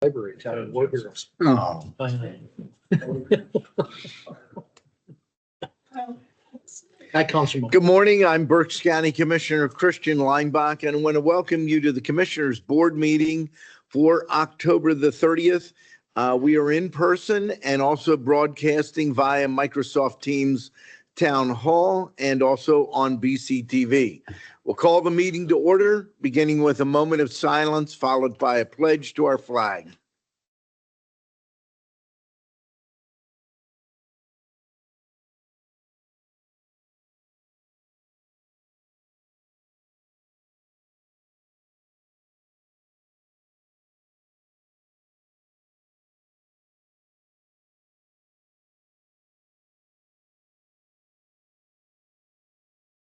Library, town lawyers. Oh, Hi, Councilman. good morning. I'm Berks County Commissioner Christian Leinbach, and I want to welcome you to the Commissioners Board meeting for October the 30th. We are in person and also broadcasting via Microsoft Teams Town Hall and also on BCTV. We'll call the meeting to order, beginning with a moment of silence, followed by a pledge to our flag.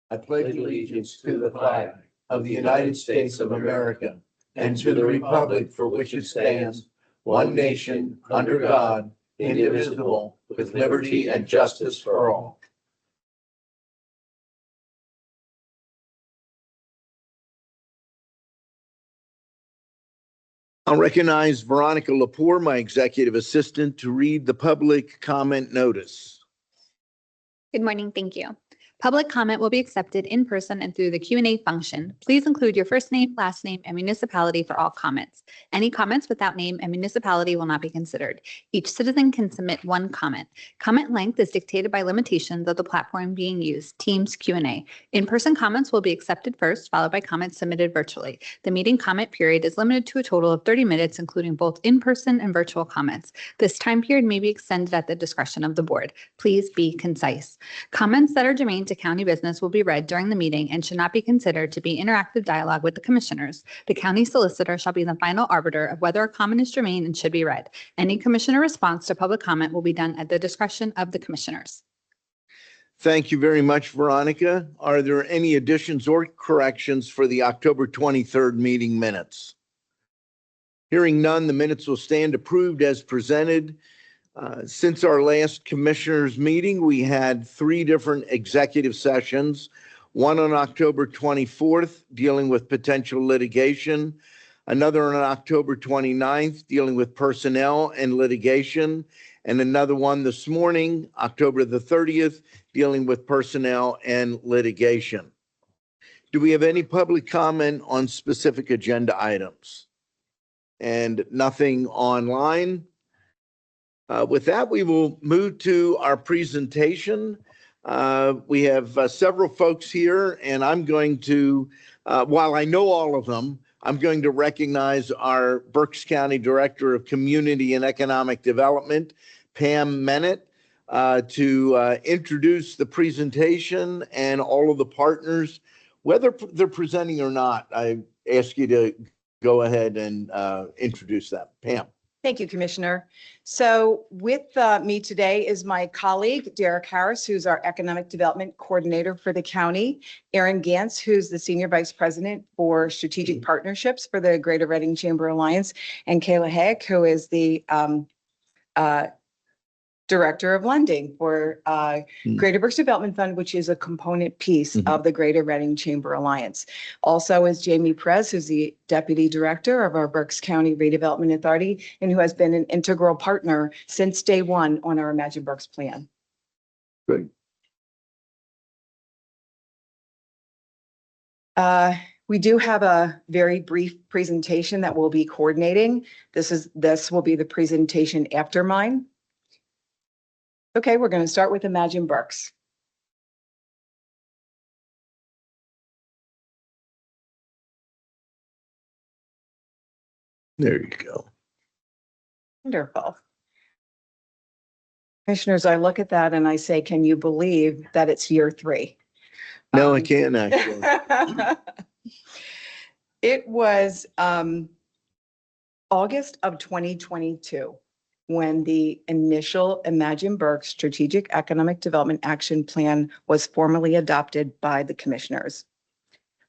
I pledge allegiance to the flag of the United States of America and to the republic for which it stands, one nation, under God, indivisible, with liberty and justice for all. I'll recognize Veronica Lepore, my executive assistant, to read the public comment notice. Good morning. Thank you. Public comment will be accepted in person and through the Q&A function. Please include your first name, last name, and municipality for all comments. Any comments without name and municipality will not be considered. Each citizen can submit one comment. Comment length is dictated by limitations of the platform being used, Teams Q&A. In-person comments will be accepted first, followed by comments submitted virtually. The meeting comment period is limited to a total of 30 minutes, including both in-person and virtual comments. This time period may be extended at the discretion of the board. Please be concise. Comments that are germane to county business will be read during the meeting and should not be considered to be interactive dialogue with the commissioners. The county solicitor shall be the final arbiter of whether a comment is germane and should be read. Any commissioner response to public comment will be done at the discretion of the commissioners. Thank you very much, Veronica. Are there any additions or corrections for the October 23rd meeting minutes? Hearing none, the minutes will stand approved as presented. Since our last commissioners meeting, we had 3 different executive sessions, one on October 24th dealing with potential litigation, another on October 29th dealing with personnel and litigation, and another one this morning, October the 30th, dealing with personnel and litigation. Do we have any public comment on specific agenda items? And nothing online. With that, we will move to our presentation. We have several folks here, and I'm going to, while I know all of them, I'm going to recognize our Berks County Director of Community and Economic Development, Pam Mennett, to introduce the presentation and all of the partners. Whether they're presenting or not, I ask you to go ahead and introduce them. Pam. Thank you, Commissioner. So with me today is my colleague, Derek Harris, who's our Economic Development Coordinator for the county, Aaron Gantz, who's the Senior Vice President for Strategic Partnerships for the Greater Reading Chamber Alliance, and Kayla Hayek, who is the Director of Lending for Greater Berks Development Fund, which is a component piece of the Greater Reading Chamber Alliance. Also is Jamie Perez, who's the Deputy Director of our Berks County Redevelopment Authority, and who has been an integral partner since day one on our Imagine Berks plan. Good. We do have a very brief presentation that we'll be coordinating. This will be the presentation after mine. Okay, we're going to start with Imagine Berks. There you go. Wonderful. Commissioners, I look at that and I say, can you believe that it's year 3? No, I can't actually. It was August of 2022. When the initial Imagine Berks Strategic Economic Development Action Plan was formally adopted by the commissioners.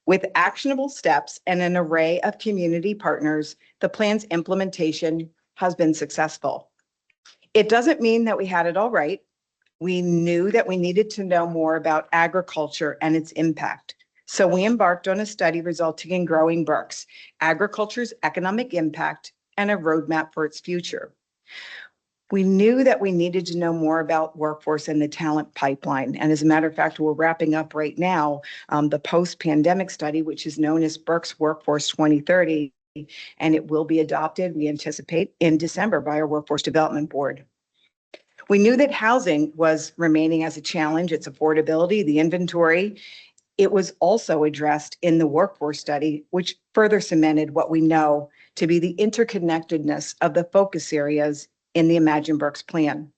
With actionable steps and an array of community partners, the plan's implementation has been successful. It doesn't mean that we had it all right. We knew that we needed to know more about agriculture and its impact. So we embarked on a study resulting in Growing Berks, Agriculture's Economic Impact and a roadmap for its future. We knew that we needed to know more about workforce and the talent pipeline. And as a matter of fact, we're wrapping up right now the post-pandemic study, which is known as Berks Workforce 2030, and it will be adopted, we anticipate, in December by our Workforce Development Board. We knew that housing was remaining as a challenge, its affordability, the inventory. It was also addressed in the workforce study, which further cemented what we know to be the interconnectedness of the focus areas in the Imagine Berks plan.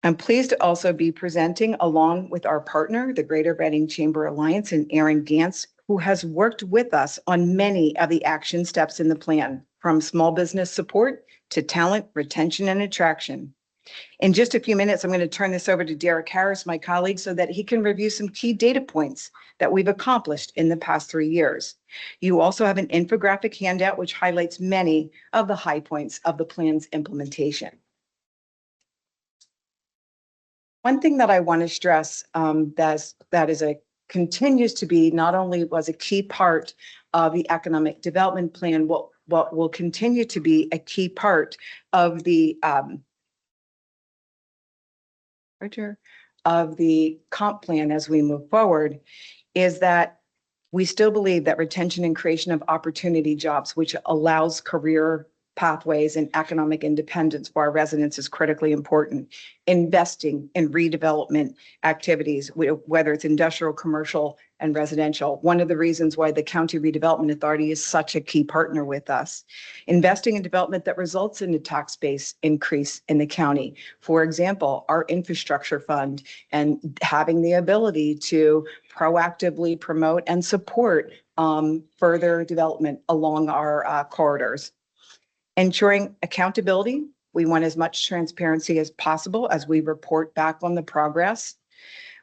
I'm pleased to also be presenting along with our partner, the Greater Reading Chamber Alliance, and Aaron Gantz, who has worked with us on many of the action steps in the plan, from small business support to talent, retention, and attraction. In just a few minutes, I'm going to turn this over to Derek Harris, my colleague, so that he can review some key data points that we've accomplished in the past 3 years. You also have an infographic handout which highlights many of the high points of the plan's implementation. One thing that I want to stress continues to be not only was a key part of the economic development plan, what will continue to be a key part of the comp plan as we move forward is that we still believe that retention and creation of opportunity jobs, which allows career pathways and economic independence for our residents, is critically important. Investing in redevelopment activities, whether it's industrial, commercial, and residential. One of the reasons why the County Redevelopment Authority is such a key partner with us. Investing in development that results in a tax base increase in the county. For example, our infrastructure fund, and having the ability to proactively promote and support further development along our corridors. Ensuring accountability. We want as much transparency as possible as we report back on the progress.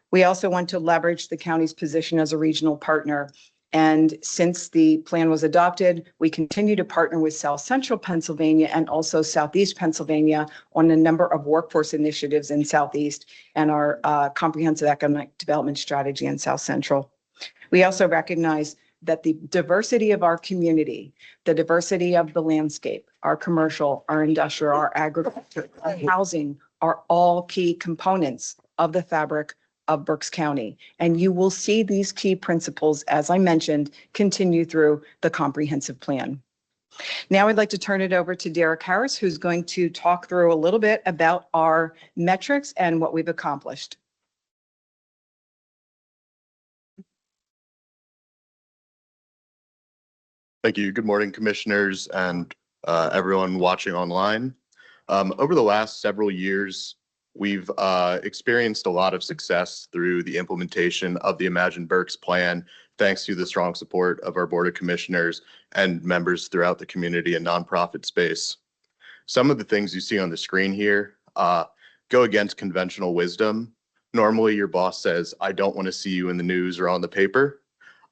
We also want to leverage the county's position as a regional partner. And since the plan was adopted, we continue to partner with South Central Pennsylvania and also Southeast Pennsylvania on a number of workforce initiatives in Southeast and our comprehensive economic development strategy in South Central. We also recognize that the diversity of our community, the diversity of the landscape, our commercial, our industrial, our agriculture, our housing are all key components of the fabric of Berks County. And you will see these key principles, as I mentioned, continue through the comprehensive plan. Now I'd like to turn it over to Derek Harris, who's going to talk through a little bit about our metrics and what we've accomplished. Thank you. Good morning, commissioners and everyone watching online. Over the last several years, we've experienced a lot of success through the implementation of the Imagine Berks plan, thanks to the strong support of our Board of Commissioners and members throughout the community and nonprofit space. Some of the things you see on the screen here go against conventional wisdom. Normally, your boss says, "I don't want to see you in the news or on the paper."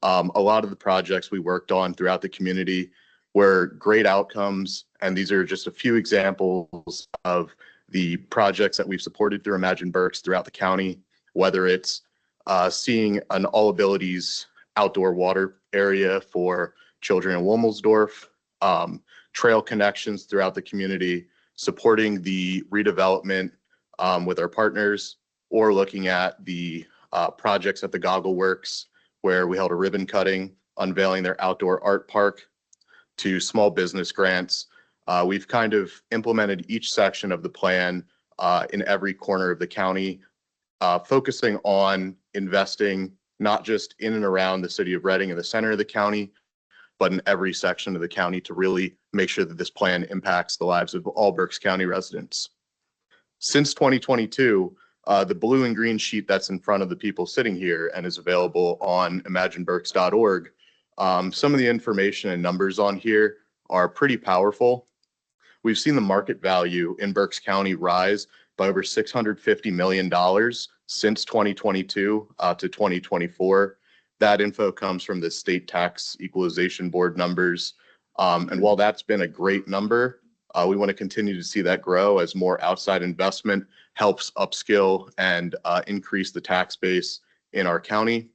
A lot of the projects we worked on throughout the community were great outcomes, and these are just a few examples of the projects that we've supported through Imagine Berks throughout the county, whether it's seeing an all abilities outdoor water area for children in Wilmelsdorf, trail connections throughout the community, supporting the redevelopment with our partners, or looking at the projects at the Goggle Works, where we held a ribbon cutting, unveiling their outdoor art park, to small business grants. We've kind of implemented each section of the plan in every corner of the county, focusing on investing not just in and around the city of Reading and the center of the county, but in every section of the county to really make sure that this plan impacts the lives of all Berks County residents. Since 2022, the blue and green sheet that's in front of the people sitting here and is available on imagineberks.org, some of the information and numbers on here are pretty powerful. We've seen the market value in Berks County rise by over $650 million since 2022 to 2024. That info comes from the State Tax Equalization Board numbers. And while that's been a great number, we want to continue to see that grow as more outside investment helps upskill and increase the tax base in our county.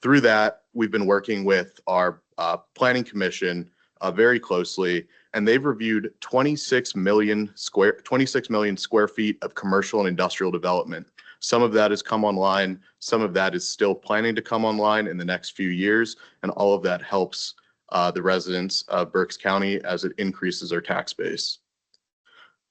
Through that, we've been working with our Planning Commission very closely, and they've reviewed 26 million square feet of commercial and industrial development. Some of that has come online, some of that is still planning to come online in the next few years, and all of that helps the residents of Berks County as it increases our tax base.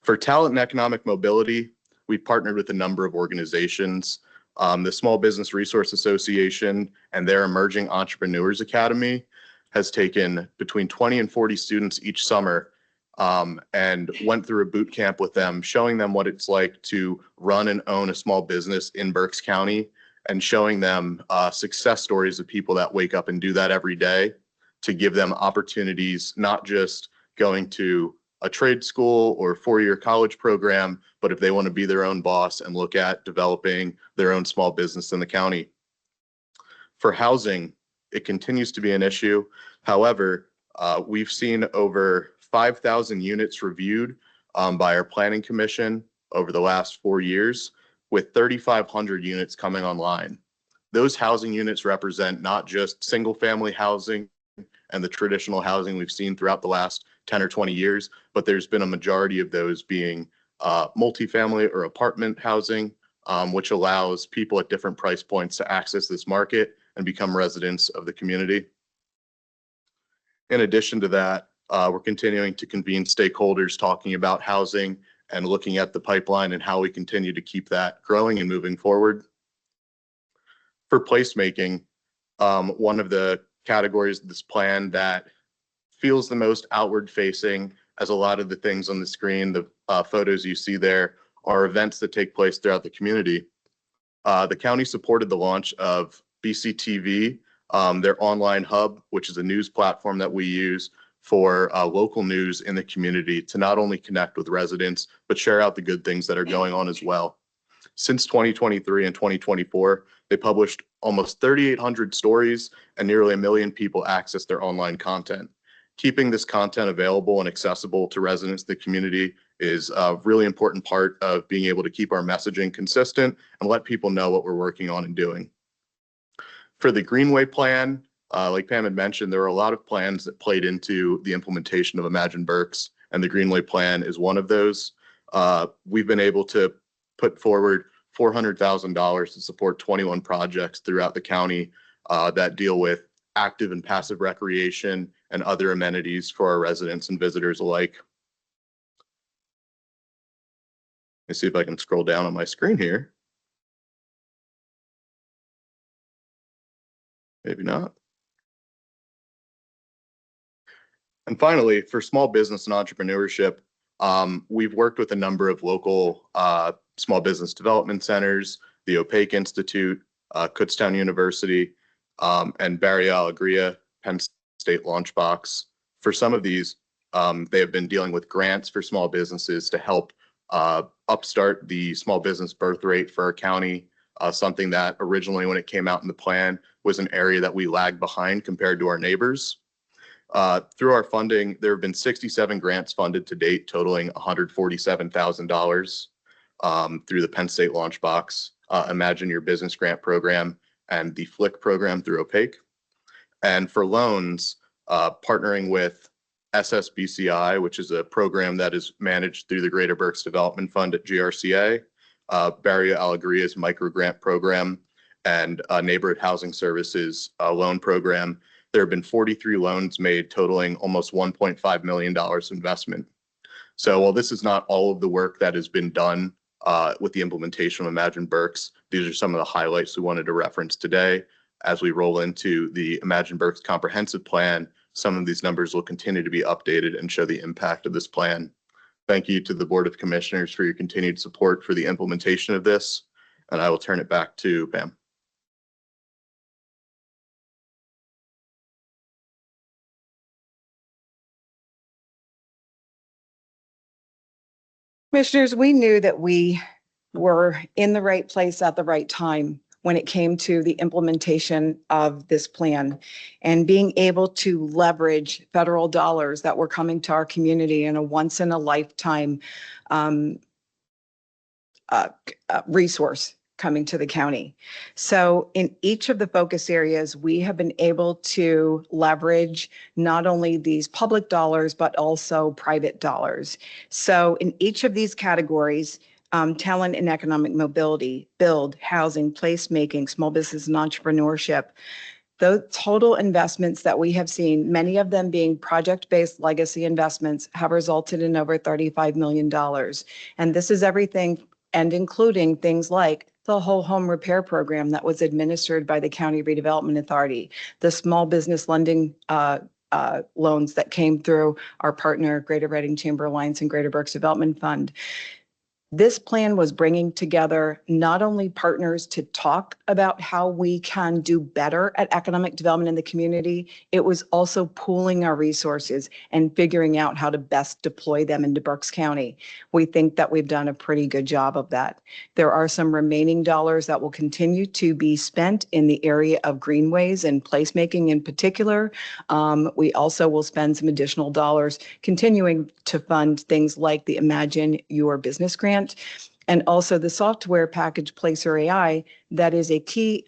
For talent and economic mobility, we've partnered with a number of organizations. The Small Business Resource Association and their Emerging Entrepreneurs Academy has taken between 20 and 40 students each summer and went through a boot camp with them, showing them what it's like to run and own a small business in Berks County, and showing them success stories of people that wake up and do that every day, to give them opportunities, not just going to a trade school or four-year college program, but if they want to be their own boss and look at developing their own small business in the county. For housing, it continues to be an issue. However, we've seen over 5,000 units reviewed by our planning commission over the last 4 years, with 3,500 units coming online. Those housing units represent not just single family housing and the traditional housing we've seen throughout the last 10 or 20 years, but there's been a majority of those being multifamily or apartment housing, which allows people at different price points to access this market and become residents of the community. In addition to that, we're continuing to convene stakeholders talking about housing and looking at the pipeline and how we continue to keep that growing and moving forward. For placemaking, one of the categories of this plan that feels the most outward facing, as a lot of the things on the screen, the photos you see there, are events that take place throughout the community. The county supported the launch of BCTV, their online hub, which is a news platform that we use for local news in the community to not only connect with residents, but share out the good things that are going on as well. Since 2023 and 2024, they published almost 3,800 stories and nearly 1 million people access their online content. Keeping this content available and accessible to residents of the community is a really important part of being able to keep our messaging consistent and let people know what we're working on and doing. For the Greenway plan, like Pam had mentioned, there are a lot of plans that played into the implementation of Imagine Berks, and the Greenway plan is one of those. We've been able to put forward $400,000 to support 21 projects throughout the county that deal with active and passive recreation and other amenities for our residents and visitors alike. Let's see if I can scroll down on my screen here. Maybe not. And finally, for small business and entrepreneurship, we've worked with a number of local small business development centers, the Opaque Institute, Kutztown University, and Barrio Alegria, Penn State Launchbox. For some of these, they have been dealing with grants for small businesses to help upstart the small business birth rate for our county, something that originally, when it came out in the plan, was an area that we lagged behind compared to our neighbors. Through our funding, there have been 67 grants funded to date, totaling $147,000 through the Penn State Launchbox, Imagine Your Business Grant Program, and the FLIC program through Opaque. And for loans, partnering with SSBCI, which is a program that is managed through the Greater Berks Development Fund at GRCA, Barrio Alegria's micro grant program, and Neighborhood Housing Services loan program. There have been 43 loans made totaling almost $1.5 million investment. So while this is not all of the work that has been done with the implementation of Imagine Berks, these are some of the highlights we wanted to reference today. As we roll into the Imagine Berks comprehensive plan, some of these numbers will continue to be updated and show the impact of this plan. Thank you to the Board of Commissioners for your continued support for the implementation of this, and I will turn it back to Pam. Commissioners, we knew that we were in the right place at the right time when it came to the implementation of this plan and being able to leverage federal dollars that were coming to our community in a once-in-a-lifetime resource. coming to the county. So in each of the focus areas, we have been able to leverage not only these public dollars, but also private dollars. So in each of these categories, talent and economic mobility, build, housing, placemaking, small business and entrepreneurship, the total investments that we have seen, many of them being project-based legacy investments, have resulted in over $35 million. And this is everything and including things like the whole home repair program that was administered by the County Redevelopment Authority, the small business lending loans that came through our partner, Greater Reading Chamber Alliance and Greater Berks Development Fund. This plan was bringing together not only partners to talk about how we can do better at economic development in the community, it was also pooling our resources and figuring out how to best deploy them into Berks County. We think that we've done a pretty good job of that. There are some remaining dollars that will continue to be spent in the area of greenways and placemaking in particular. We also will spend some additional dollars continuing to fund things like the Imagine Your Business Grant, and also the software package Placer AI that is a key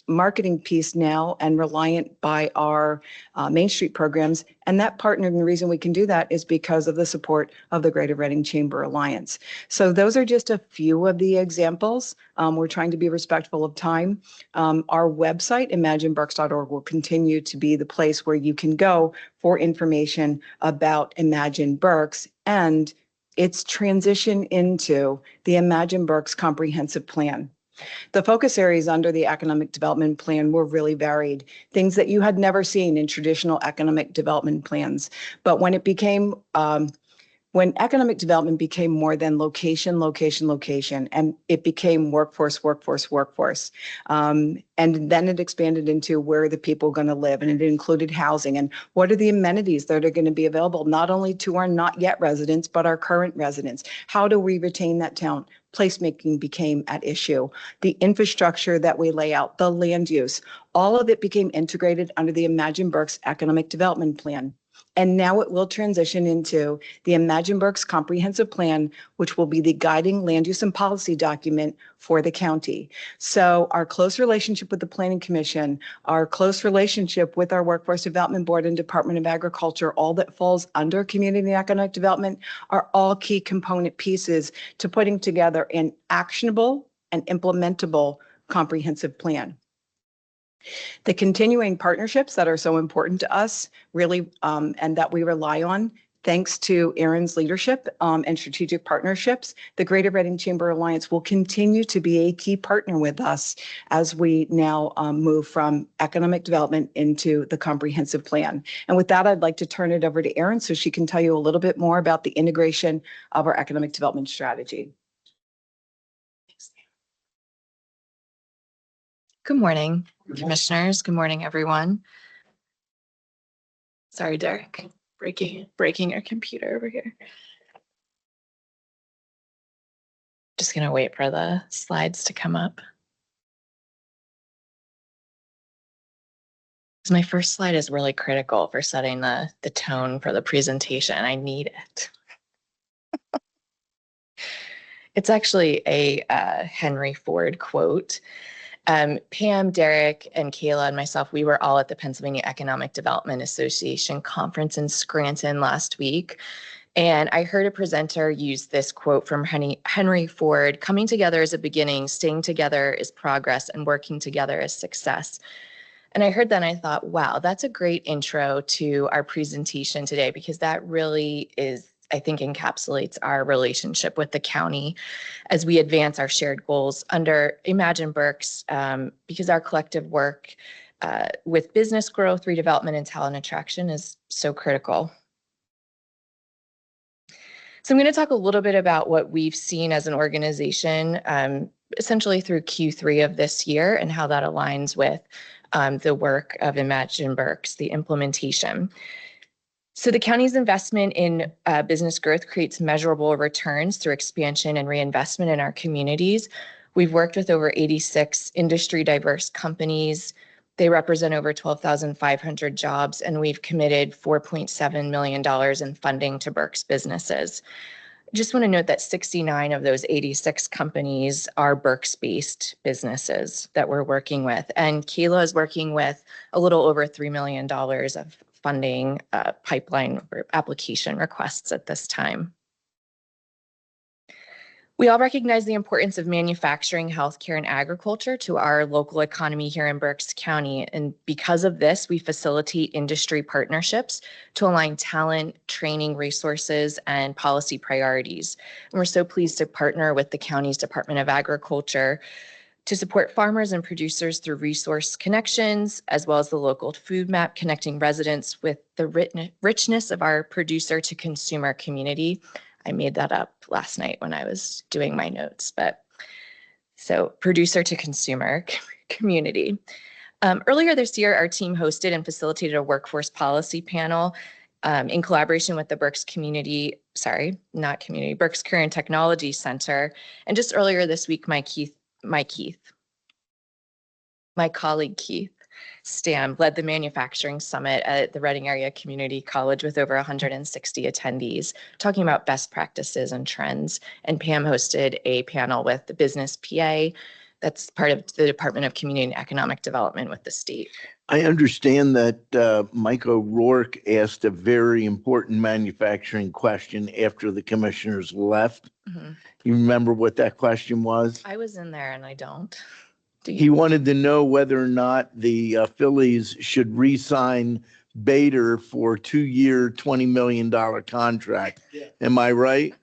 marketing piece now and reliant by our Main Street programs. And that partnered, and the reason we can do that is because of the support of the Greater Reading Chamber Alliance. So those are just a few of the examples. We're trying to be respectful of time. Our website, imagineberks.org, will continue to be the place where you can go for information about Imagine Berks and its transition into the Imagine Berks comprehensive plan. The focus areas under the economic development plan were really varied, things that you had never seen in traditional economic development plans. But when it became, when economic development became more than location, and it became workforce. And then it expanded into where are the people going to live, and it included housing and what are the amenities that are going to be available not only to our not yet residents, but our current residents. How do we retain that talent? Placemaking became at issue. The infrastructure that we lay out, the land use, all of it became integrated under the Imagine Berks economic development plan. And now it will transition into the Imagine Berks comprehensive plan, which will be the guiding land use and policy document for the county. So our close relationship with the Planning Commission, our close relationship with our Workforce Development Board and Department of Agriculture, all that falls under community economic development, are all key component pieces to putting together an actionable and implementable comprehensive plan. The continuing partnerships that are so important to us really, and that we rely on, thanks to Erin's leadership and strategic partnerships, the Greater Reading Chamber Alliance will continue to be a key partner with us as we now move from economic development into the comprehensive plan. And with that, I'd like to turn it over to Erin so she can tell you a little bit more about the integration of our economic development strategy. Good morning, commissioners. Good morning, everyone. Sorry, Derek, breaking your computer over here. Just gonna wait for the slides to come up. My first slide is really critical for setting the tone for the presentation. I need it. It's actually a Henry Ford quote. Pam, Derek, and Kayla and myself, we were all at the Pennsylvania Economic Development Association conference in Scranton last week. And I heard a presenter use this quote from Henry Ford: "Coming together is a beginning, staying together is progress, and working together is success." And I heard that and I thought, wow, that's a great intro to our presentation today, because that really is, I think, encapsulates our relationship with the county as we advance our shared goals under Imagine Berks, because our collective work with business growth, redevelopment, and talent attraction is so critical. So I'm going to talk a little bit about what we've seen as an organization, essentially through Q3 of this year, and how that aligns with the work of Imagine Berks, the implementation. So the county's investment in business growth creates measurable returns through expansion and reinvestment in our communities. We've worked with over 86 industry diverse companies. They represent over 12,500 jobs, and we've committed $4.7 million in funding to Berks businesses. Just want to note that 69 of those 86 companies are Berks-based businesses that we're working with. And Kayla is working with a little over $3 million of funding pipeline or application requests at this time. We all recognize the importance of manufacturing, healthcare, and agriculture to our local economy here in Berks County. And because of this, we facilitate industry partnerships to align talent, training resources, and policy priorities. And we're so pleased to partner with the county's Department of Agriculture to support farmers and producers through resource connections, as well as the local food map connecting residents with the richness of our producer to consumer community. I made that up last night when I was doing my notes, but so producer to consumer community. Earlier this year, our team hosted and facilitated a workforce policy panel in collaboration with the Berks Berks Career and Technology Center. And just earlier this week, my colleague Keith Stam led the manufacturing summit at the Reading Area Community College with over 160 attendees, talking about best practices and trends. And Pam hosted a panel with the Business PA, that's part of the Department of Community and Economic Development with the state. I understand that Mike O'Rourke asked a very important manufacturing question after the commissioners left. Mm-hmm. You remember what that question was? I was in there and I don't. He wanted to know whether or not the Phillies should re-sign Bader for a 2-year, $20 million contract. Yeah. Am I right?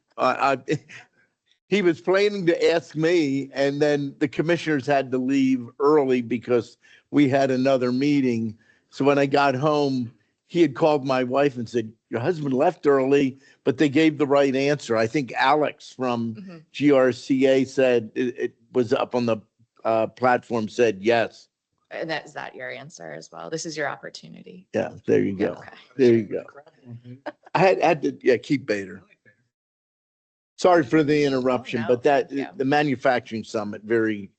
He was planning to ask me, and then the commissioners had to leave early because we had another meeting. So when I got home, he had called my wife and said, your husband left early, but they gave the right answer. I think Alex from GRCA said it was up on the platform, said yes. And is that your answer as well? This is your opportunity. Yeah, there you go. Okay. There you go. I had to keep Bader. Sorry for the interruption, No, but yeah. the manufacturing summit, very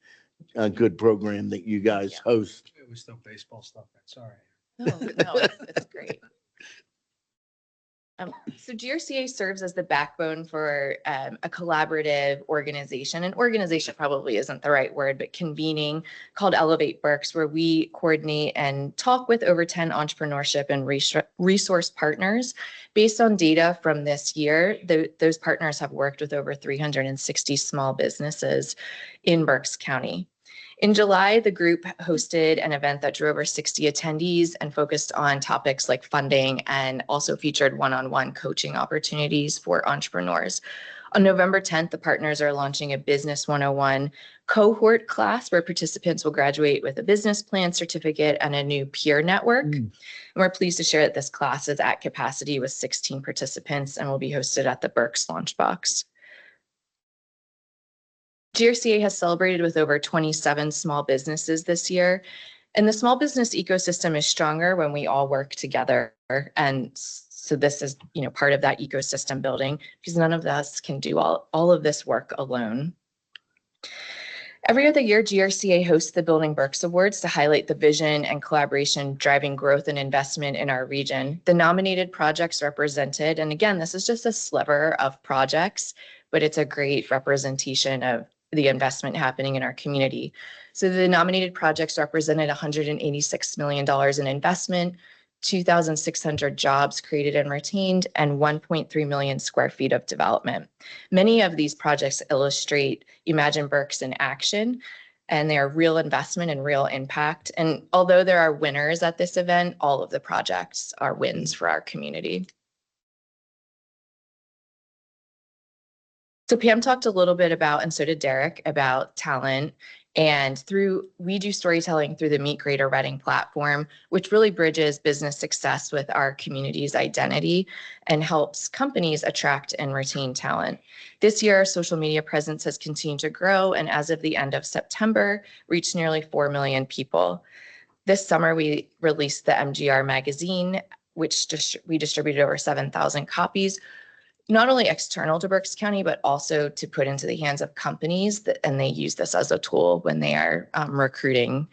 good program that you guys host. It was still baseball stuff. Sorry. No, it's great. So GRCA serves as the backbone for a collaborative organization. And organization probably isn't the right word, but convening called Elevate Berks, where we coordinate and talk with over 10 entrepreneurship and resource partners. Based on data from this year, those partners have worked with over 360 small businesses in Berks County. In July, the group hosted an event that drew over 60 attendees and focused on topics like funding and also featured one-on-one coaching opportunities for entrepreneurs. On November 10th, the partners are launching a Business 101 cohort class where participants will graduate with a business plan certificate and a new peer network. And we're pleased to share that this class is at capacity with 16 participants and will be hosted at the Berks Launchbox. GRCA has celebrated with over 27 small businesses this year, and the small business ecosystem is stronger when we all work together. And so this is, part of that ecosystem building, because none of us can do all of this work alone. Every other year, GRCA hosts the Building Berks Awards to highlight the vision and collaboration driving growth and investment in our region. The nominated projects represented, and again, this is just a sliver of projects, but it's a great representation of the investment happening in our community. So the nominated projects represented $186 million in investment, 2,600 jobs created and retained, and 1.3 million square feet of development. Many of these projects illustrate Imagine Berks in action, and they are real investment and real impact. And although there are winners at this event, all of the projects are wins for our community. So Pam talked a little bit about, and so did Derek, about talent. And we do storytelling through the Meet Greater Reading platform, which really bridges business success with our community's identity and helps companies attract and retain talent. This year, our social media presence has continued to grow, and as of the end of September, reached nearly 4 million people. This summer, we released the MGR magazine, which we distributed over 7,000 copies, not only external to Berks County, but also to put into the hands of companies, and they use this as a tool when they are recruiting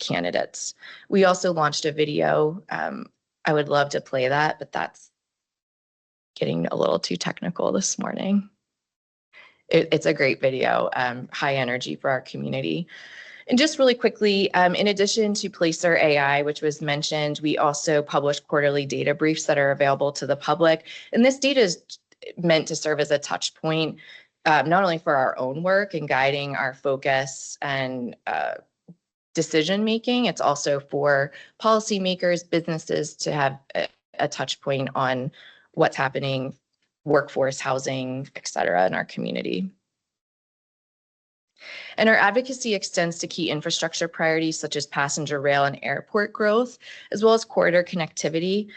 candidates. We also launched a video. I would love to play that, but that's getting a little too technical this morning. It's a great video, high energy for our community. And just really quickly, in addition to Placer AI, which was mentioned, we also publish quarterly data briefs that are available to the public. And this data is meant to serve as a touch point, not only for our own work and guiding our focus and decision making, it's also for policymakers, businesses to have a touch point on what's happening, workforce, housing, et cetera, in our community. And our advocacy extends to key infrastructure priorities such as passenger rail and airport growth, as well as corridor connectivity.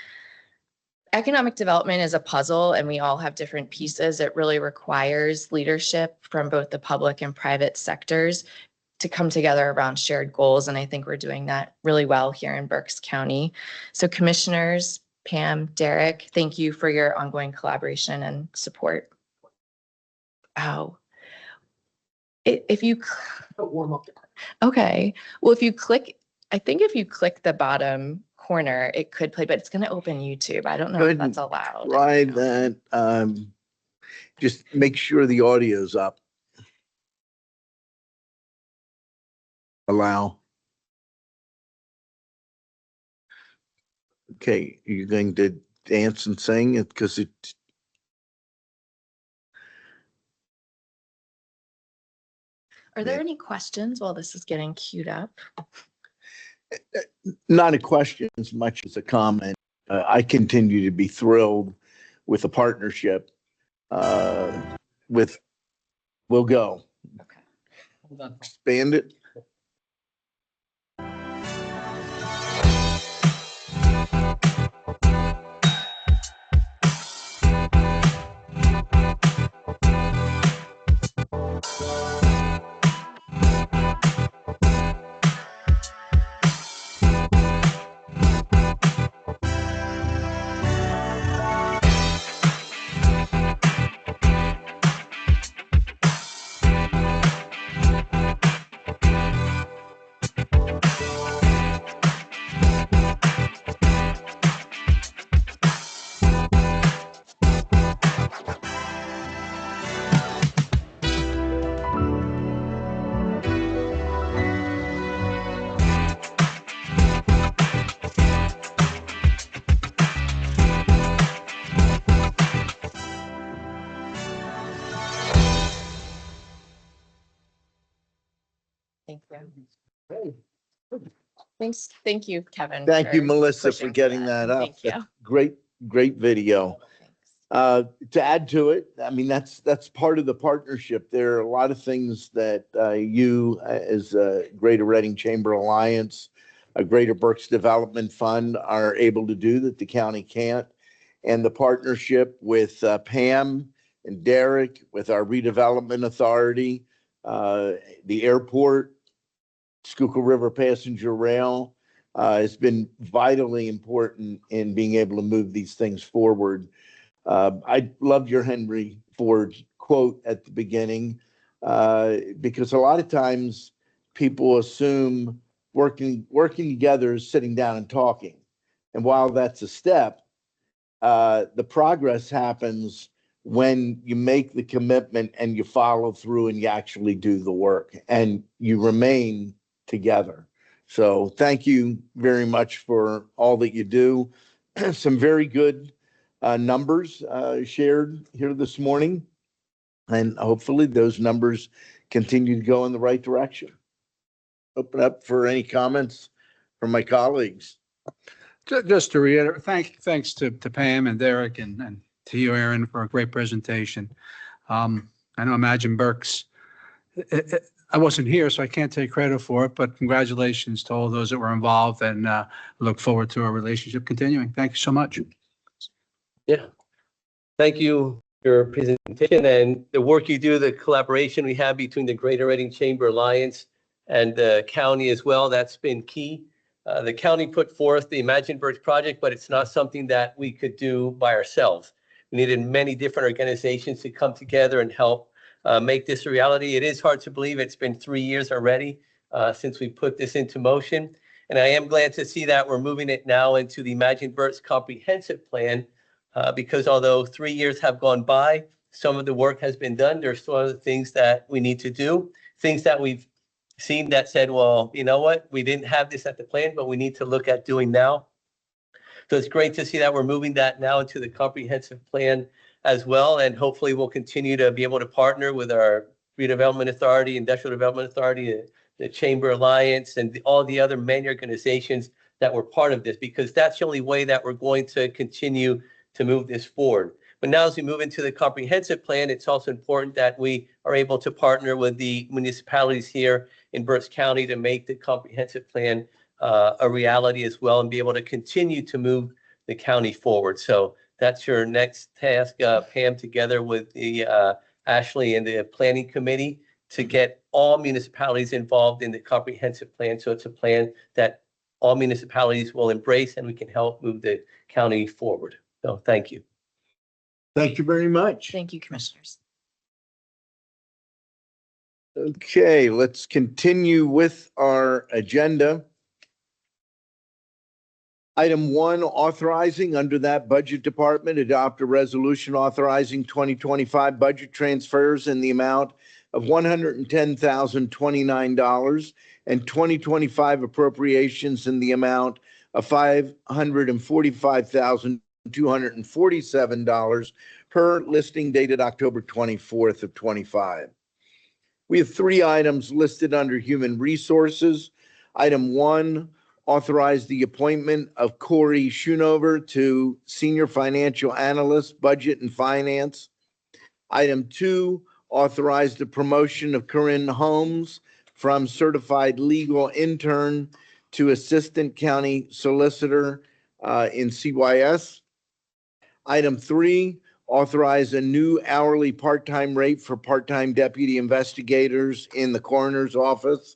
Economic development is a puzzle, and we all have different pieces. It really requires leadership from both the public and private sectors to come together around shared goals. And I think we're doing that really well here in Berks County. So commissioners, Pam, Derek, thank you for your ongoing collaboration and support. Oh, if you Warm up. okay, well, if you click, I think if you click the bottom corner, it could play, but it's going to open YouTube. I don't know if that's allowed. Try that. Just make sure the audio's up. Allow. Okay, you're going to dance and sing it because it. Are there any questions while this is getting queued up? Not a question as much as a comment. I continue to be thrilled with the partnership with We'll Go. Okay. Hold on. Expand it. Thank you. Thanks. Thank you, Kevin. Thank you, for Melissa, for pushing getting that up. Thank you. That's great video. Thanks. To add to it, I mean, that's part of the partnership. There are a lot of things that you, as a Greater Reading Chamber Alliance, a Greater Berks Development Fund, are able to do that the county can't. And the partnership with Pam and Derek, with our redevelopment authority, the airport, Schuylkill River Passenger Rail, has been vitally important in being able to move these things forward. I loved your Henry Ford quote at the beginning, because a lot of times people assume working together is sitting down and talking. And while that's a step, the progress happens when you make the commitment and you follow through and you actually do the work and you remain together. So thank you very much for all that you do. Some very good numbers shared here this morning, and hopefully those numbers continue to go in the right direction. Open up for any comments from my colleagues. Just to reiterate, thanks to Pam and Derek and to you, Aaron, for a great presentation. I know Imagine Berks. I wasn't here, so I can't take credit for it, but congratulations to all those that were involved, and look forward to our relationship continuing. Thank you so much. Yeah. Thank you for your presentation and the work you do, the collaboration we have between the Greater Reading Chamber Alliance and the county as well. That's been key. The county put forth the Imagine Berks project, but it's not something that we could do by ourselves. We needed many different organizations to come together and help make this a reality. It is hard to believe it's been 3 years already since we put this into motion. And I am glad to see that we're moving it now into the Imagine Berks comprehensive plan, because although 3 years have gone by, some of the work has been done. There's still other things that we need to do, things that we've seen that said, well, you know what, we didn't have this at the plan, but we need to look at doing now. So it's great to see that we're moving that now into the comprehensive plan as well. And hopefully we'll continue to be able to partner with our redevelopment authority, industrial development authority, the Chamber Alliance, and all the other many organizations that were part of this, because that's the only way that we're going to continue to move this forward. But now as we move into the comprehensive plan, it's also important that we are able to partner with the municipalities here in Berks County to make the comprehensive plan a reality as well, and be able to continue to move the county forward. So that's your next task, Pam, together with the Ashley and the planning committee, to get all municipalities involved in the comprehensive plan. So it's a plan that all municipalities will embrace, and we can help move the county forward. So thank you. Thank you very much. Thank you, commissioners. Okay, let's continue with our agenda. Item 1, authorizing under that budget department, adopt a resolution authorizing 2025 budget transfers in the amount of $110,029 and 2025 appropriations in the amount of $545,247 per listing dated October 24th of 25. We have 3 items listed under human resources. Item 1, authorize the appointment of Corey Schoonover to Senior Financial Analyst, Budget and Finance. Item 2, authorize the promotion of Corinne Holmes from Certified Legal Intern to Assistant County Solicitor in CYS. Item 3, authorize a new hourly part-time rate for part-time deputy investigators in the coroner's office.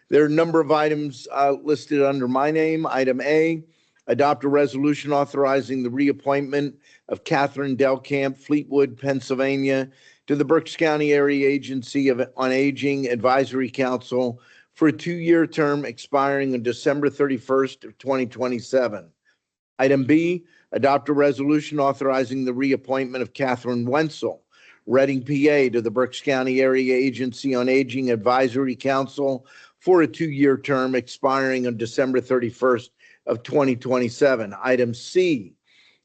There are a number of items listed under my name. Item A, adopt a resolution authorizing the reappointment of Catherine Delcamp, Fleetwood, Pennsylvania, to the Berks County Area Agency on Aging Advisory Council for a 2-year term expiring on December 31st of 2027. Item B, adopt a resolution authorizing the reappointment of Catherine Wenzel, Reading, PA, to the Berks County Area Agency on Aging Advisory Council for a 2-year term expiring on December 31st of 2027. Item C,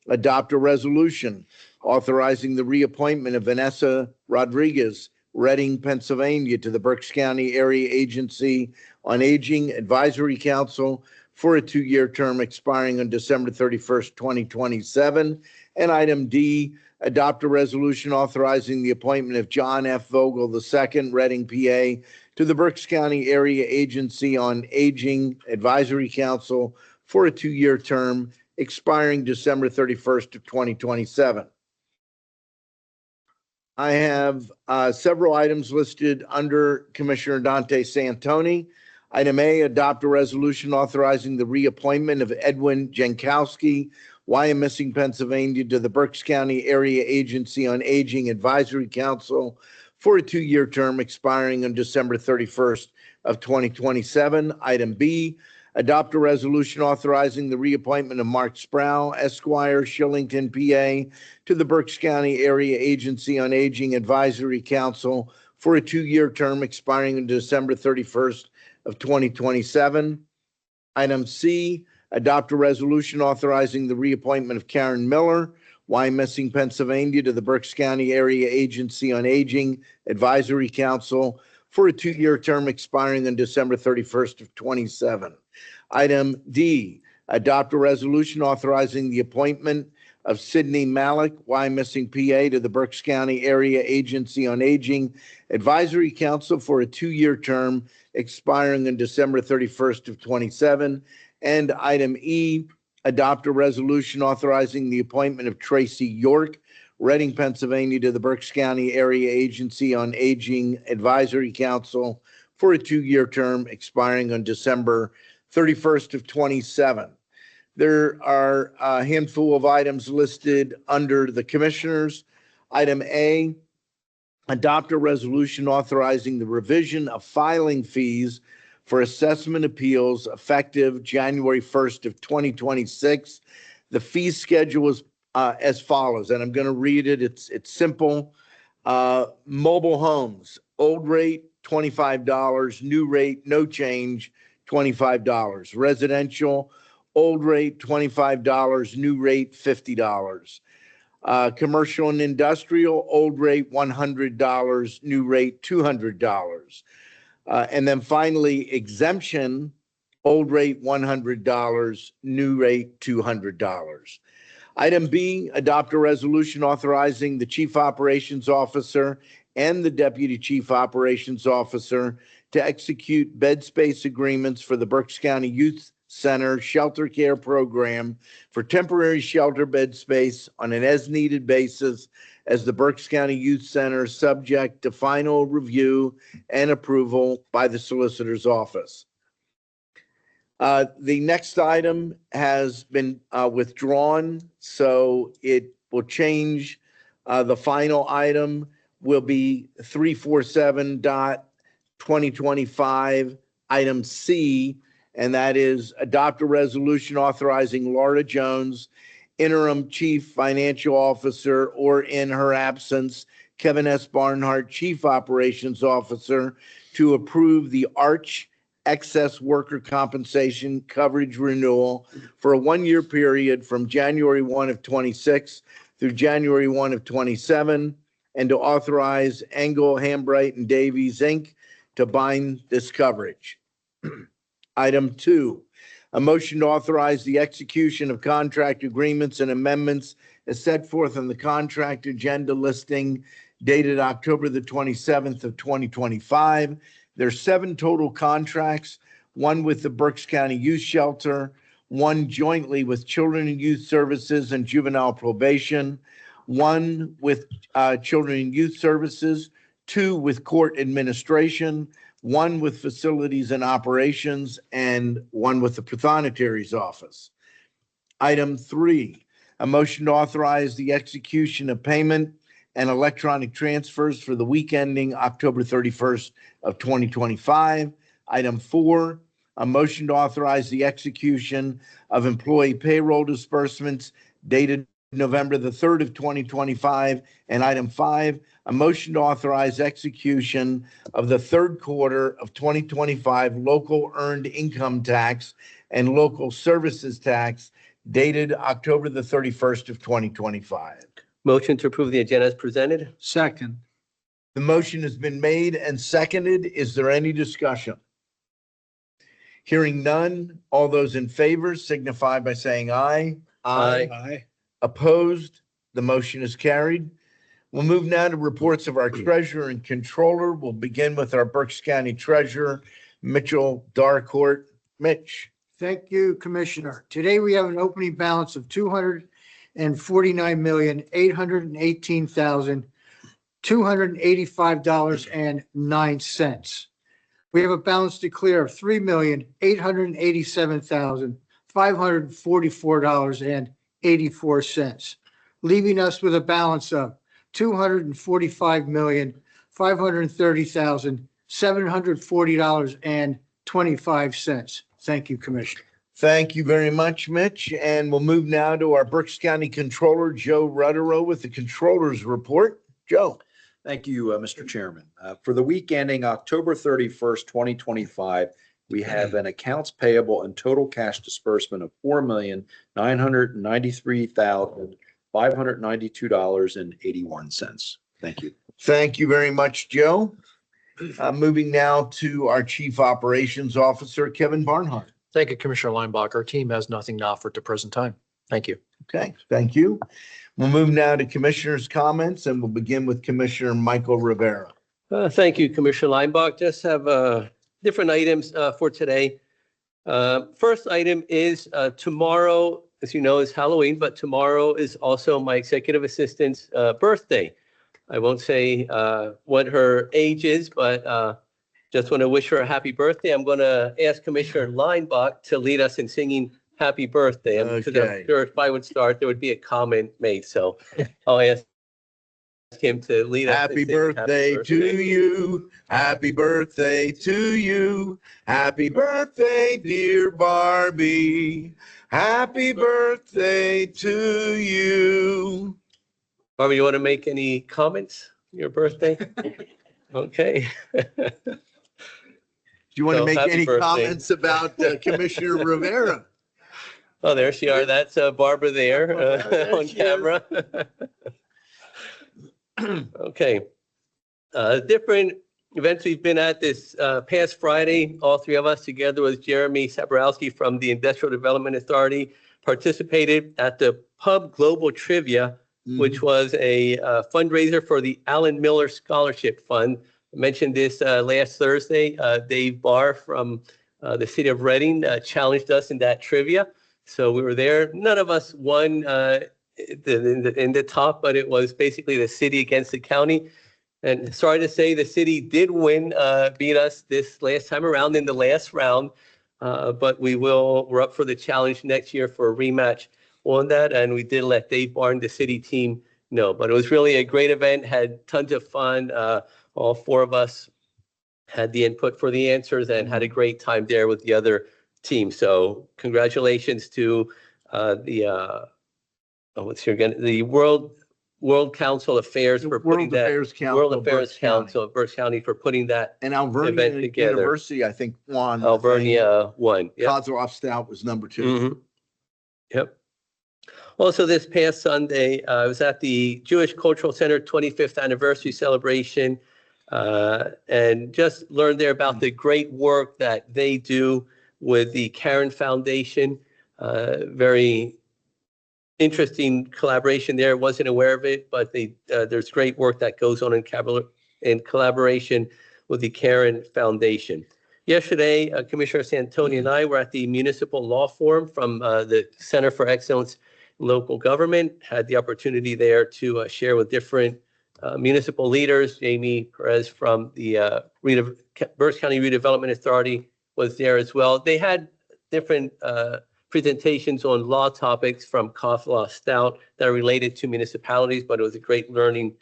adopt a resolution authorizing the reappointment of Vanessa Rodriguez, Reading, Pennsylvania, to the Berks County Area Agency on Aging Advisory Council for a 2-year term expiring on December 31st, 2027. And item D, adopt a resolution authorizing the appointment of John F. Vogel II, Reading, PA, to the Berks County Area Agency on Aging Advisory Council for a 2-year term expiring December 31st of 2027. I have several items listed under Commissioner Dante Santoni. Item A, adopt a resolution authorizing the reappointment of Edwin Jankowski, Wyomissing, Pennsylvania, to the Berks County Area Agency on Aging Advisory Council for a 2-year term expiring on December 31st of 2027. Item B, adopt a resolution authorizing the reappointment of Mark Sproul, Esquire, Shillington, PA, to the Berks County Area Agency on Aging Advisory Council for a 2-year term expiring on December 31st of 2027. Item C, adopt a resolution authorizing the reappointment of Karen Miller, Wyomissing, Pennsylvania, to the Berks County Area Agency on Aging Advisory Council for a 2-year term expiring on December 31st of 27. Item D, adopt a resolution authorizing the appointment of Sidney Malik, Wyomissing, PA, to the Berks County Area Agency on Aging Advisory Council for a 2-year term expiring on December 31st of 27. And item E, adopt a resolution authorizing the appointment of Tracy York, Reading, Pennsylvania, to the Berks County Area Agency on Aging Advisory Council for a 2-year term expiring on December 31st of 27. There are a handful of items listed under the commissioners. Item A, adopt a resolution authorizing the revision of filing fees for assessment appeals effective January 1st of 2026. The fee schedule is as follows, and I'm going to read it. It's simple. Mobile homes, old rate, $25, new rate, no change, $25. Residential, old rate, $25, new rate, $50. Commercial and industrial, old rate, $100, new rate, $200. And then finally, exemption, old rate, $100, new rate, $200. Item B, adopt a resolution authorizing the Chief Operations Officer and the Deputy Chief Operations Officer to execute bed space agreements for the Berks County Youth Center Shelter Care Program for temporary shelter bed space on an as-needed basis as the Berks County Youth Center, subject to final review and approval by the Solicitor's Office. The next item has been withdrawn, so it will change. The final item will be 347.2025, item C, and that is adopt a resolution authorizing Laura Jones, interim chief financial officer, or in her absence, Kevin S. Barnhart, chief operations officer, to approve the Arch excess worker compensation coverage renewal for a one-year period from January 1 of 26 through January 1 of 27, and to authorize Engel, Hambright, and Davies, Inc. to bind this coverage. Item 2, a motion to authorize the execution of contract agreements and amendments as set forth in the contract agenda listing dated October the 27th of 2025. There's 7 total contracts, 1 with the Berks County Youth Shelter, 1 jointly with Children and Youth Services and Juvenile Probation, 1 with Children and Youth Services, 2 with Court Administration, 1 with Facilities and Operations, and 1 with the Prothonotari's Office. Item 3, a motion to authorize the execution of payment and electronic transfers for the week ending October 31st of 2025. Item 4, a motion to authorize the execution of employee payroll disbursements dated November the 3rd of 2025. And item 5, a motion to authorize execution of the third quarter of 2025 local earned income tax and local services tax dated October the 31st of 2025. Motion to approve the agenda as presented. Second. The motion has been made and seconded. Is there any discussion? Hearing none, all those in favor signify by saying aye. Aye. Aye. Opposed? The motion is carried. We'll move now to reports of our treasurer and controller. We'll begin with our Berks County Treasurer, Mitchell Darcourt. Mitch. Thank you, Commissioner. Today, we have an opening balance of $249,818,285.09. We have a balance to clear of $3,887,544.84, leaving us with a balance of $245,530,740.25. Thank you, Commissioner. Thank you very much, Mitch. And we'll move now to our Berks County Controller, Joe Rutterow, with the Controller's Report. Joe. Thank you, Mr. Chairman. For the week ending October 31st, 2025, we have an accounts payable and total cash disbursement of $4,993,592.81. Thank you. Thank you very much, Joe. Moving now to our Chief Operations Officer, Kevin Barnhart. Thank you, Commissioner Linebacker. Our team has nothing to offer at the present time. Thank you. Okay, thank you. We'll move now to Commissioner's comments, and we'll begin with Commissioner Michael Rivera. Thank you, Commissioner Linebacker. Just have different items for today. First item is tomorrow, as you know, is Halloween, but tomorrow is also my executive assistant's birthday. I won't say what her age is, but just want to wish her a happy birthday. I'm going to ask Commissioner Linebacker to lead us in singing happy birthday. I'm sure if I would start, there would be a comment made. So I'll ask him to lead us. Happy birthday to you. Happy birthday to you. Happy birthday, dear Barbie. Happy birthday to you. Barbie, you want to make any comments? your birthday? Okay. Do you want to So, make happy any birthday. comments about Commissioner Rivera? Oh, there she are. That's Barbara there There on she is. camera. Okay. Different events we've been at this past Friday, all three of us together with Jeremy Saborowski from the Industrial Development Authority participated at the Pub Global Trivia, which was a fundraiser for the Alan Miller Scholarship Fund. I mentioned this last Thursday. Dave Barr from the city of Reading challenged us in that trivia. So we were there. None of us won in the top, but it was basically the city against the county. And sorry to say, the city did win, beat us this last time around in the last round. But we're up for the challenge next year for a rematch on that. And we did let Dave Barr, the city team, know. But it was really a great event, had tons of fun. All four of us had the input for the answers and had a great time there with the other team. So congratulations to the World Council Affairs for putting World that. Affairs Council. World of Affairs Berks County. Council of Berks County for putting that And event Alvernia together. University, I think, won. Alvernia won. Yep. Kozloff Stout was number 2. Mhm. Yep. Also, this past Sunday, I was at the Jewish Cultural Center 25th anniversary celebration and just learned there about the great work that they do with the Karen Foundation. Very interesting collaboration there. Wasn't aware of it, but there's great work that goes on in collaboration with the Karen Foundation. Yesterday, Commissioner Santoni and I were at the Municipal Law Forum from the Center for Excellence in Local Government. Had the opportunity there to share with different municipal leaders. Jamie Perez from the Berks County Redevelopment Authority was there as well. They had different presentations on law topics from Kozloff Stout that are related to municipalities, but it was a great learning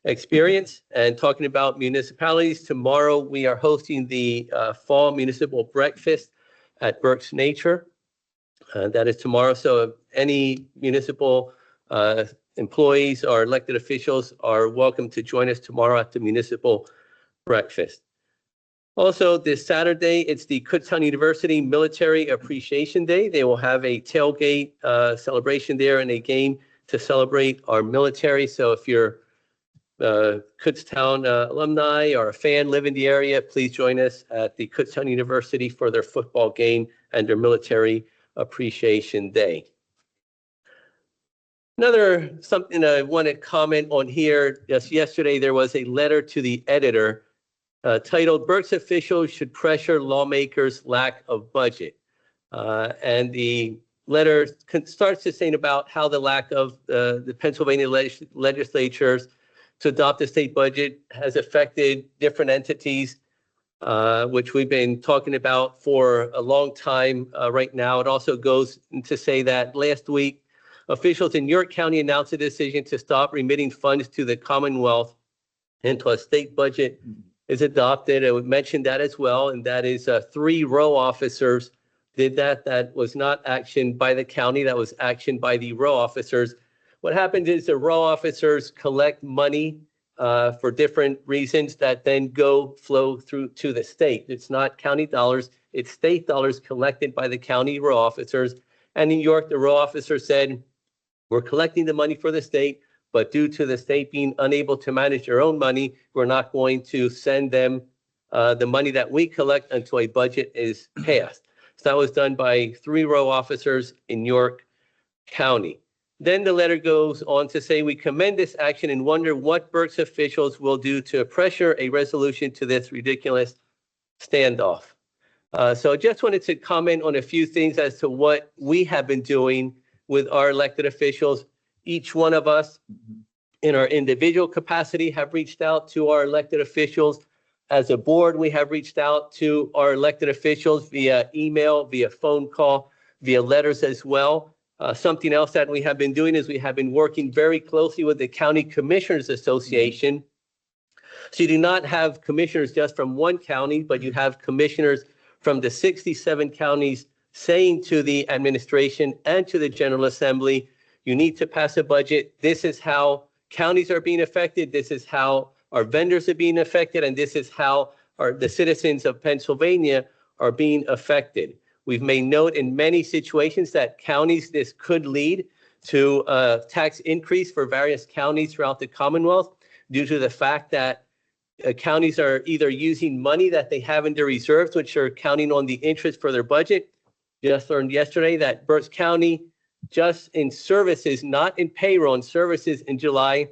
experience. And talking about municipalities, tomorrow we are hosting the Fall Municipal Breakfast at Berks Nature. That is tomorrow. So if any municipal employees or elected officials are welcome to join us tomorrow at the Municipal Breakfast. Also, this Saturday, it's the Kutztown University Military Appreciation Day. They will have a tailgate celebration there and a game to celebrate our military. So if you're Kutztown alumni or a fan, live in the area, please join us at the Kutztown University for their football game and their Military Appreciation Day. Something I want to comment on here, just yesterday, there was a letter to the editor titled, "Berks Officials Should Pressure Lawmakers' Lack of Budget." And the letter starts to say about how the lack of the Pennsylvania legislatures to adopt a state budget has affected different entities, which we've been talking about for a long time right now. It also goes to say that last week, officials in York County announced a decision to stop remitting funds to the Commonwealth until a state budget is adopted. I would mention that as well, and that is 3 row officers did that. That was not action by the county, that was action by the row officers. What happens is the row officers collect money for different reasons that then flow through to the state. It's not county dollars, it's state dollars collected by the county row officers. And in New York, the row officer said, "We're collecting the money for the state, but due to the state being unable to manage their own money, we're not going to send them the money that we collect until a budget is passed." So that was done by 3 row officers in York County. Then the letter goes on to say, "We commend this action and wonder what Berks officials will do to pressure a resolution to this ridiculous standoff." So I just wanted to comment on a few things as to what we have been doing with our elected officials. Each one of us in our individual capacity have reached out to our elected officials. As a board, we have reached out to our elected officials via email, via phone call, via letters as well. Something else that we have been doing is we have been working very closely with the County Commissioners Association. So you do not have commissioners just from one county, but you have commissioners from the 67 counties saying to the administration and to the General Assembly, you need to pass a budget. This is how counties are being affected. This is how our vendors are being affected. And this is how the citizens of Pennsylvania are being affected. We've made note in many situations that counties, this could lead to a tax increase for various counties throughout the Commonwealth due to the fact that counties are either using money that they have in their reserves, which are counting on the interest for their budget. Just learned yesterday that Berks County, just in services, not in payroll, in services in July,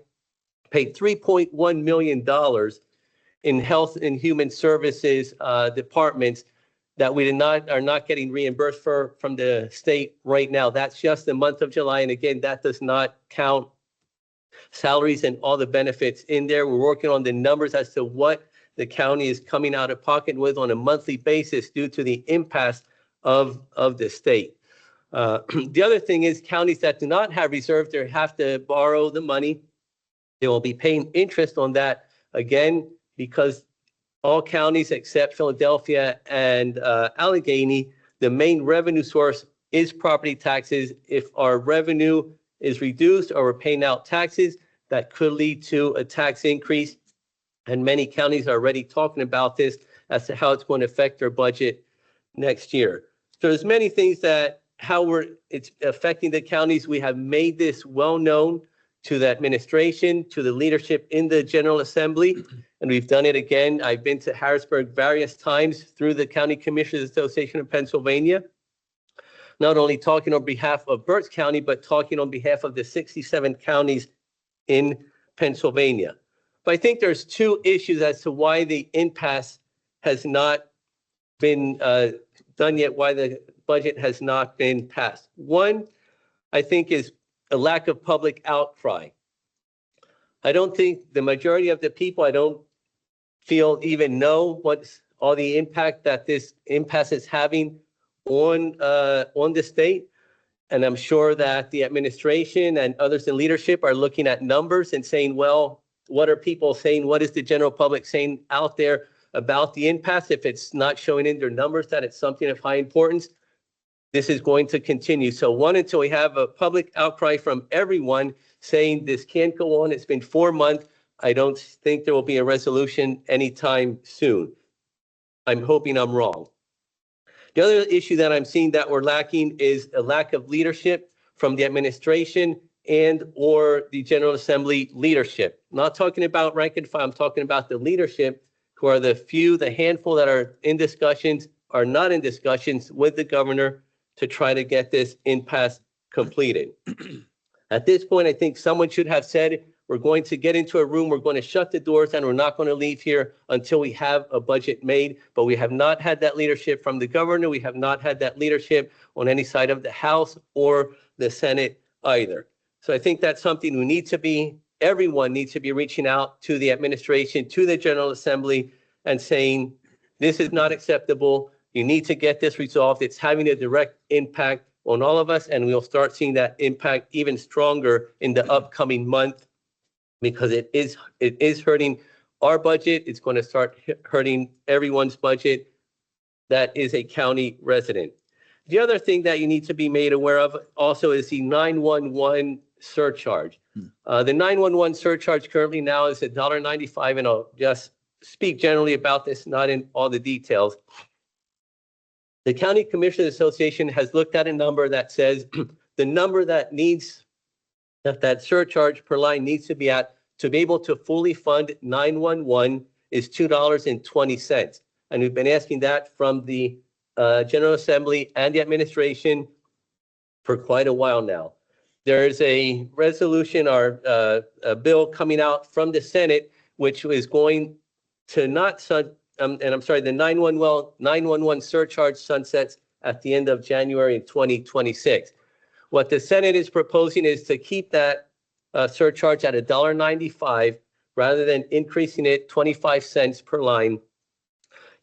paid $3.1 million in health and human services departments that we are not getting reimbursed from the state right now. That's just the month of July. And again, that does not count salaries and all the benefits in there. We're working on the numbers as to what the county is coming out of pocket with on a monthly basis due to the impasse of the state. The other thing is counties that do not have reserves, they have to borrow the money. They will be paying interest on that again, because all counties except Philadelphia and Allegheny, the main revenue source is property taxes. If our revenue is reduced or we're paying out taxes, that could lead to a tax increase. And many counties are already talking about this as to how it's going to affect their budget next year. So there's many things that it's affecting the counties. We have made this well known to the administration, to the leadership in the General Assembly, and we've done it again. I've been to Harrisburg various times through the County Commissioners Association of Pennsylvania, not only talking on behalf of Berks County, but talking on behalf of the 67 counties in Pennsylvania. But I think there's two issues as to why the impasse has not been done yet, why the budget has not been passed. One, I think, is a lack of public outcry. I don't think the majority of the people, I don't feel even know what's all the impact that this impasse is having on the state. And I'm sure that the administration and others in leadership are looking at numbers and saying, well, what are people saying? What is the general public saying out there about the impasse? If it's not showing in their numbers that it's something of high importance, this is going to continue. So one, until we have a public outcry from everyone saying this can't go on, it's been 4 months, I don't think there will be a resolution anytime soon. I'm hoping I'm wrong. The other issue that I'm seeing that we're lacking is a lack of leadership from the administration and or the General Assembly leadership. I'm not talking about rank and file, I'm talking about the leadership, who are the handful that are in discussions, are not in discussions with the governor to try to get this impasse completed. At this point, I think someone should have said, we're going to get into a room, we're going to shut the doors, and we're not going to leave here until we have a budget made. But we have not had that leadership from the governor. We have not had that leadership on any side of the House or the Senate either. So I think that's something everyone needs to be reaching out to the administration, to the General Assembly, and saying, this is not acceptable. You need to get this resolved. It's having a direct impact on all of us, and we'll start seeing that impact even stronger in the upcoming month, because it is hurting our budget. It's going to start hurting everyone's budget that is a county resident. The other thing that you need to be made aware of also is the 911 surcharge. The 911 surcharge currently now is $1.95, and I'll just speak generally about this, not in all the details. The County Commissioners Association has looked at a number that says the number that surcharge per line needs to be at to be able to fully fund 911 is $2.20. And we've been asking that from the General Assembly and the administration for quite a while now. There's a resolution or a bill coming out from the Senate, which is going to the 911 surcharge sunsets at the end of January 2026. What the Senate is proposing is to keep that surcharge at $1.95 rather than increasing it 25 cents per line,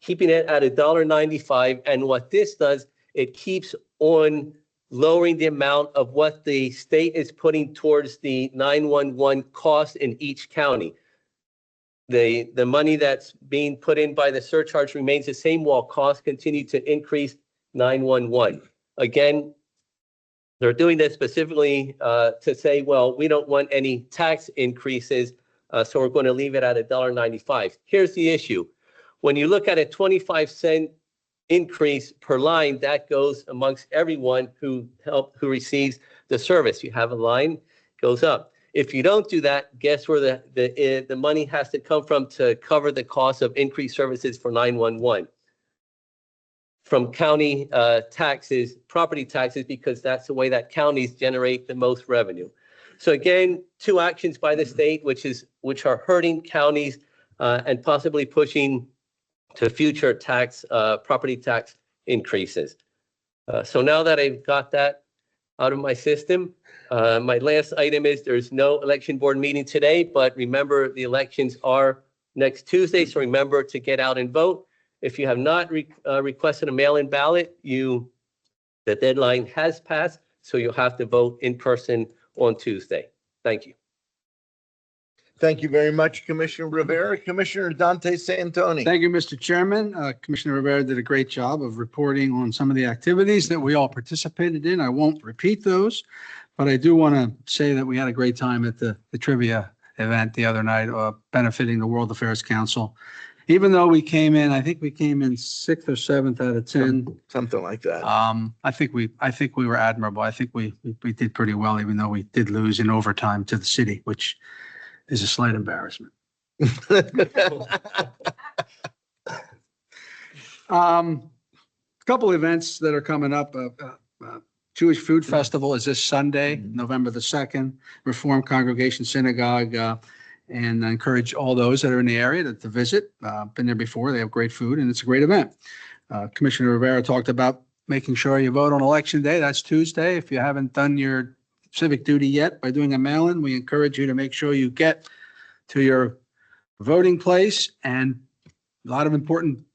keeping it at $1.95. And what this does, it keeps on lowering the amount of what the state is putting towards the 911 cost in each county. The money that's being put in by the surcharge remains the same while costs continue to increase 911. Again, They're doing this specifically to say, well, we don't want any tax increases, so we're going to leave it at $1.95. Here's the issue. When you look at a 25-cent increase per line, that goes amongst everyone who receives the service. You have a line, goes up. If you don't do that, guess where the money has to come from to cover the cost of increased services for 911? From county taxes, property taxes, because that's the way that counties generate the most revenue. So again, two actions by the state, which are hurting counties and possibly pushing to future property tax increases. So now that I've got that out of my system, my last item is there's no election board meeting today, but remember the elections are next Tuesday. So remember to get out and vote. If you have not requested a mail-in ballot, the deadline has passed, so you'll have to vote in person on Tuesday. Thank you. Thank you very much, Commissioner Rivera. Commissioner Dante Santoni. Thank you, Mr. Chairman. Commissioner Rivera did a great job of reporting on some of the activities that we all participated in. I won't repeat those, but I do want to say that we had a great time at the trivia event the other night, benefiting the World Affairs Council. Even though we came in, I think we came in 6th or 7th out of 10. Something like that. I think we were admirable. I think we did pretty well, even though we did lose in overtime to the city, which is a slight embarrassment. Couple events that are coming up. Jewish Food Festival is this Sunday, November the 2nd. Reformed Congregation Synagogue. And I encourage all those that are in the area to visit. Been there before. They have great food and it's a great event. Commissioner Rivera talked about making sure you vote on Election Day. That's Tuesday. If you haven't done your civic duty yet by doing a mail-in, we encourage you to make sure you get to your voting place, and a lot of important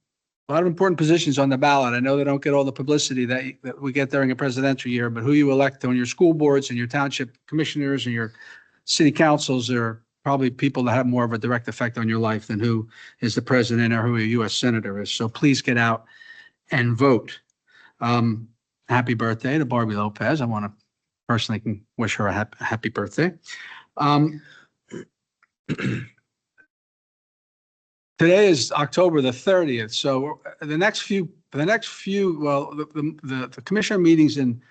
positions on the ballot. I know they don't get all the publicity that we get during a presidential year, but who you elect on your school boards and your township commissioners and your city councils are probably people that have more of a direct effect on your life than who is the president or who a U.S. senator is. So please get out and vote. Happy birthday to Barbie Lopez. I want to personally can wish her a happy birthday. Today is October the 30th. So the next few, well, the commissioner meetings in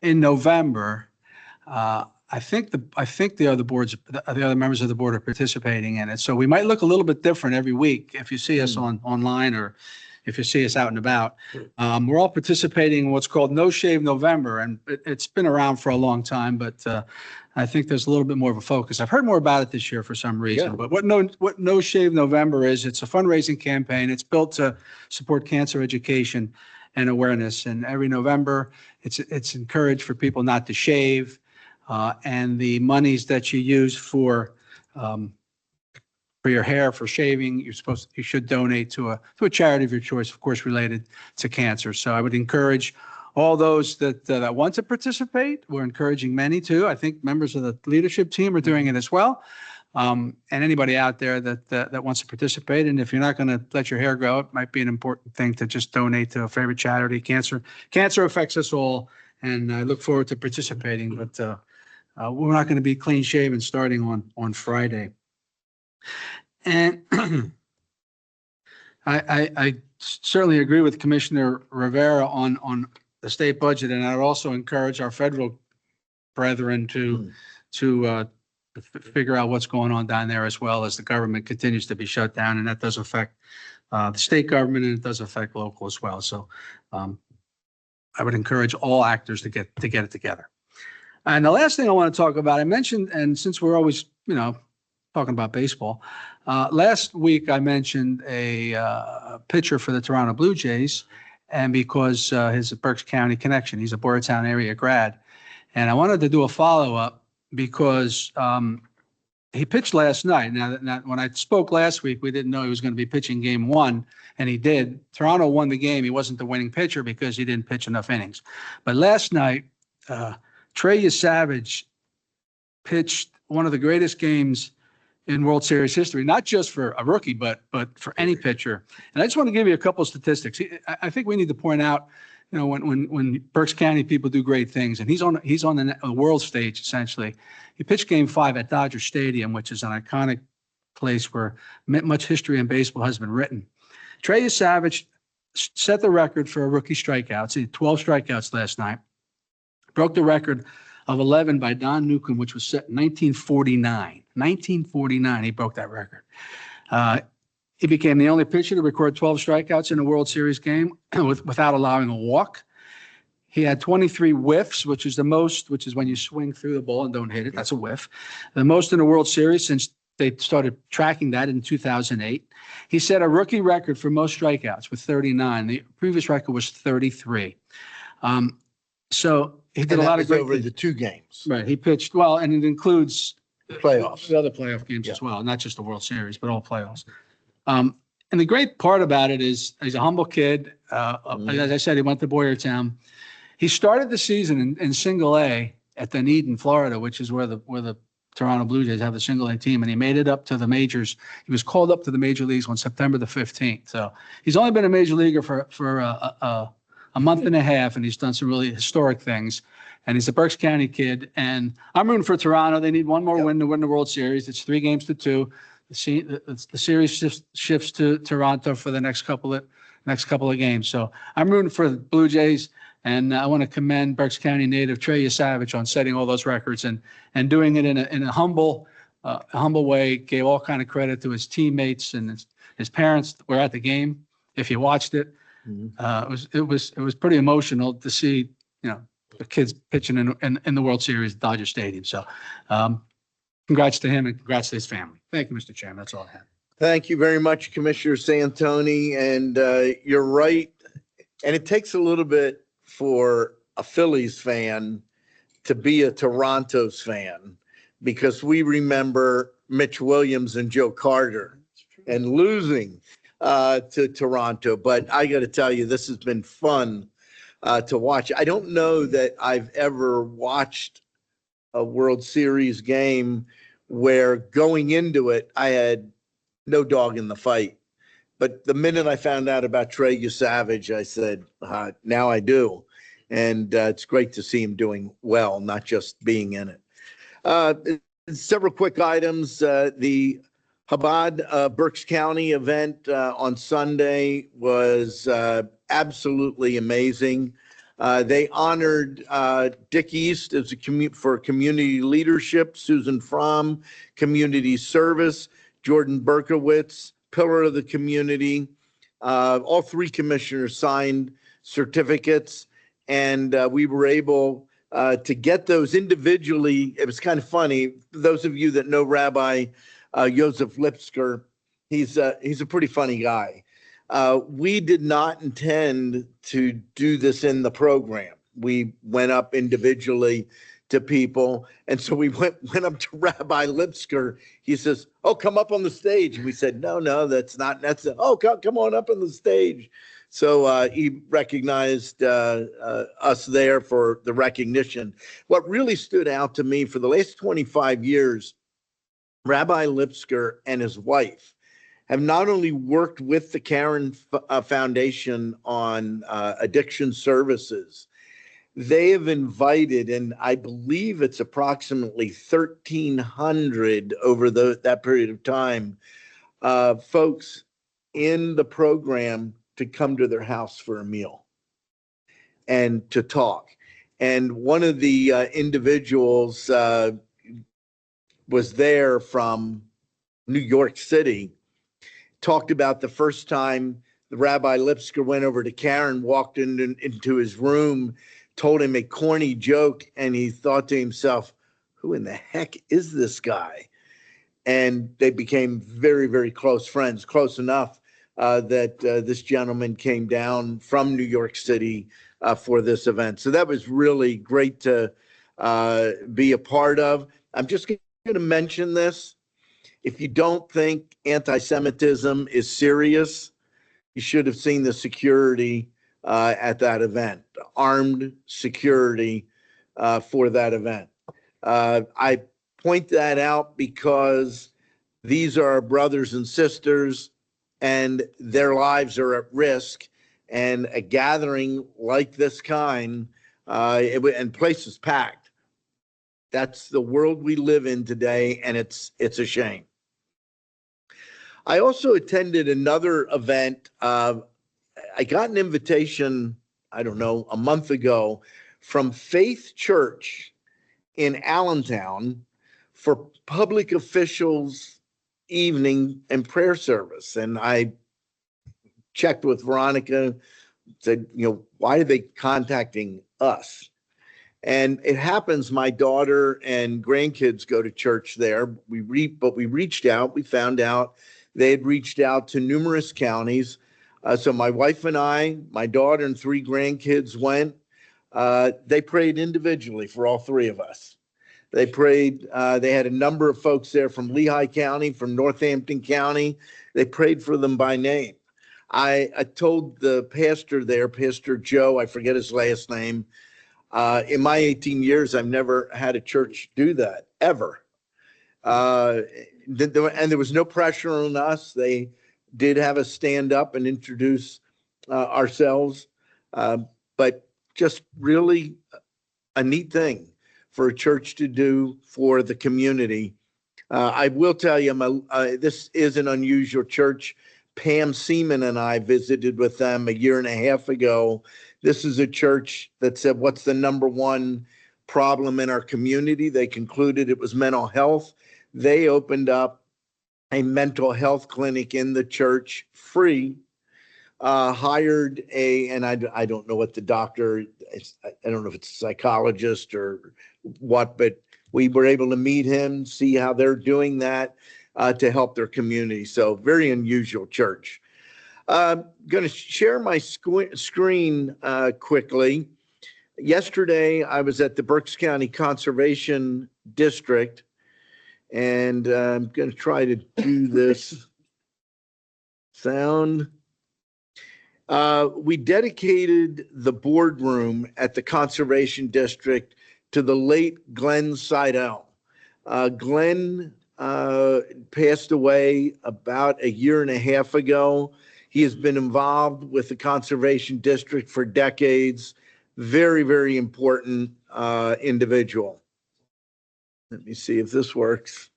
November, I think the other members of the board are participating in it. So we might look a little bit different every week if you see us online or if you see us out and about. We're all participating in what's called No Shave November, and it's been around for a long time, but I think there's a little bit more of a focus. I've heard more about it this year for some reason. Yeah. But what No Shave November is, it's a fundraising campaign. It's built to support cancer education and awareness. And every November, it's encouraged for people not to shave. And the monies that you use for your hair, for shaving, you should donate to a charity of your choice, of course, related to cancer. So I would encourage all those that want to participate. We're encouraging many too. I think members of the leadership team are doing it as well. And anybody out there that wants to participate. And if you're not going to let your hair grow, it might be an important thing to just donate to a favorite charity. Cancer affects us all, and I look forward to participating. But we're not going to be clean shaven starting on Friday. And I certainly agree with Commissioner Rivera on the state budget, and I'd also encourage our federal brethren to figure out what's going on down there, as well as the government continues to be shut down, and that does affect the state government, and it does affect local as well. So I would encourage all actors to get it together. And the last thing I want to talk about, I mentioned, and since we're always, talking about baseball, last week I mentioned a pitcher for the Toronto Blue Jays, and because his Berks County connection, he's a Boyertown area grad. And I wanted to do a follow-up because he pitched last night. Now, when I spoke last week, we didn't know he was going to be pitching game 1, and he did. Toronto won the game. He wasn't the winning pitcher because he didn't pitch enough innings. But last night, Trey Savage pitched one of the greatest games in World Series history, not just for a rookie, but for any pitcher. And I just want to give you a couple of statistics. I think we need to point out you know, when Berks County people do great things, and he's on the world stage, essentially. He pitched Game 5 at Dodger Stadium, which is an iconic place where much history in baseball has been written. Trey Savage set the record for a rookie strikeouts. He had 12 strikeouts last night. Broke the record of 11 by Don Newcomb, which was set in 1949. 1949, he broke that record. He became the only pitcher to record 12 strikeouts in a World Series game without allowing a walk. He had 23 whiffs, which is the most, which is when you swing through the ball and don't hit it. That's a whiff. The most in the World Series since they started tracking that in 2008. He set a rookie record for most strikeouts with 39. The previous record was 33. So he did a lot of great over things. the 2 games. Right. He pitched well, and it includes Playoffs. the other playoff games as well, not just the World Series, but all playoffs. And the great part about it is he's a humble kid. As I said, he went to Boyertown. He started the season in Single A at Dunedin, Florida, which is where the Toronto Blue Jays have the Single A team, and he made it up to the majors. He was called up to the major leagues on September the 15th. So he's only been a major leaguer for a month and a half, and he's done some really historic things. And he's a Berks County kid, and I'm rooting for Toronto. They need one more win to win the World Series. It's 3-2. The series shifts to Toronto for the next couple of games. So I'm rooting for the Blue Jays, and I want to commend Berks County native Trey Savage on setting all those records and doing it in a humble way. Gave all kind of credit to his teammates and his parents were at the game. If you watched it, it was pretty emotional to see, you know, the kids pitching in the World Series at Dodger Stadium. So congrats to him and congrats to his family. Thank you, Mr. Chairman. That's all I have. Thank you very much, Commissioner Santoni. And you're right. And it takes a little bit for a Phillies fan to be a Toronto's fan, because we remember Mitch Williams and Joe Carter and losing to Toronto. But I got to tell you, this has been fun to watch. I don't know that I've ever watched a World Series game where going into it, I had no dog in the fight. But the minute I found out about Trey Savage, I said, now I do. And it's great to see him doing well, not just being in it. Several quick items. The Chabad Berks County event on Sunday was absolutely amazing. They honored Dick East as for community leadership, Susan Fromm, community service, Jordan Berkowitz, pillar of the community. All 3 commissioners signed certificates, and we were able to get those individually. It was kind of funny. Those of you that know Rabbi Joseph Lipsker, he's a pretty funny guy. We did not intend to do this in the program. We went up individually to people. And so we went up to Rabbi Lipsker. He says, "Oh, come up on the stage." And we said, no, that's not necessary. "Oh, come on up on the stage." So he recognized us there for the recognition. What really stood out to me for the last 25 years, Rabbi Lipsker and his wife have not only worked with the Karen Foundation on addiction services, they have invited, and I believe it's approximately 1,300 over that period of time, folks in the program to come to their house for a meal and to talk. And one of the individuals was there from New York City, talked about the first time the Rabbi Lipsker went over to Karen, walked into his room, told him a corny joke, and he thought to himself, "Who in the heck is this guy?" And they became very, very close friends, close enough that this gentleman came down from New York City for this event. So that was really great to be a part of. I'm just going to mention this. If you don't think anti-Semitism is serious, you should have seen the security at that event, armed security for that event. I point that out because these are our brothers and sisters, and their lives are at risk. and a gathering like this kind, and places packed. That's the world we live in today, and it's a shame. I also attended another event. I got an invitation, I don't know, a month ago from Faith Church in Allentown for public officials evening and prayer service. And I checked with Veronica, said, why are they contacting us? And it happens my daughter and grandkids go to church there. But we reached out, we found out they had reached out to numerous counties. So my wife and I, my daughter and 3 grandkids went. They prayed individually for all 3 of us. They prayed, they had a number of folks there from Lehigh County, from Northampton County. They prayed for them by name. I told the pastor there, Pastor Joe, I forget his last name, in my 18 years, I've never had a church do that, ever. And there was no pressure on us. They did have us stand up and introduce ourselves, but just really a neat thing for a church to do for the community. I will tell you, this is an unusual church. Pam Seaman and I visited with them a year and a half ago. This is a church that said, what's the number one problem in our community? They concluded it was mental health. They opened up a mental health clinic in the church, free, hired and I don't know what the doctor, I don't know if it's a psychologist or what, but we were able to meet him, see how they're doing that to help their community. So very unusual church. Going to share my screen quickly. Yesterday, I was at the Berks County Conservation District, and I'm going to try to do this sound. We dedicated the boardroom at the Conservation District to the late Glenn Seidel. Glenn passed away about a year and a half ago. He has been involved with the Conservation District for decades. Very, very important individual. Let me see if this works.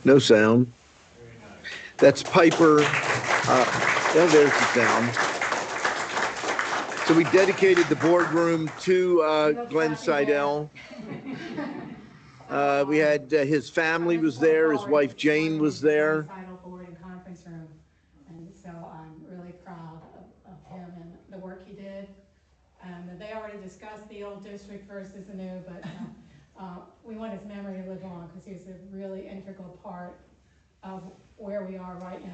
No sound. That's Piper. There's the sound. So we dedicated the boardroom to Glenn Seidel. We had his family was there. His wife Jane was there. Board and conference room, and so I'm really proud of him and the work he did. They already discussed the old district versus the new, but we want his memory to live on because he's a really integral part of where we are right now.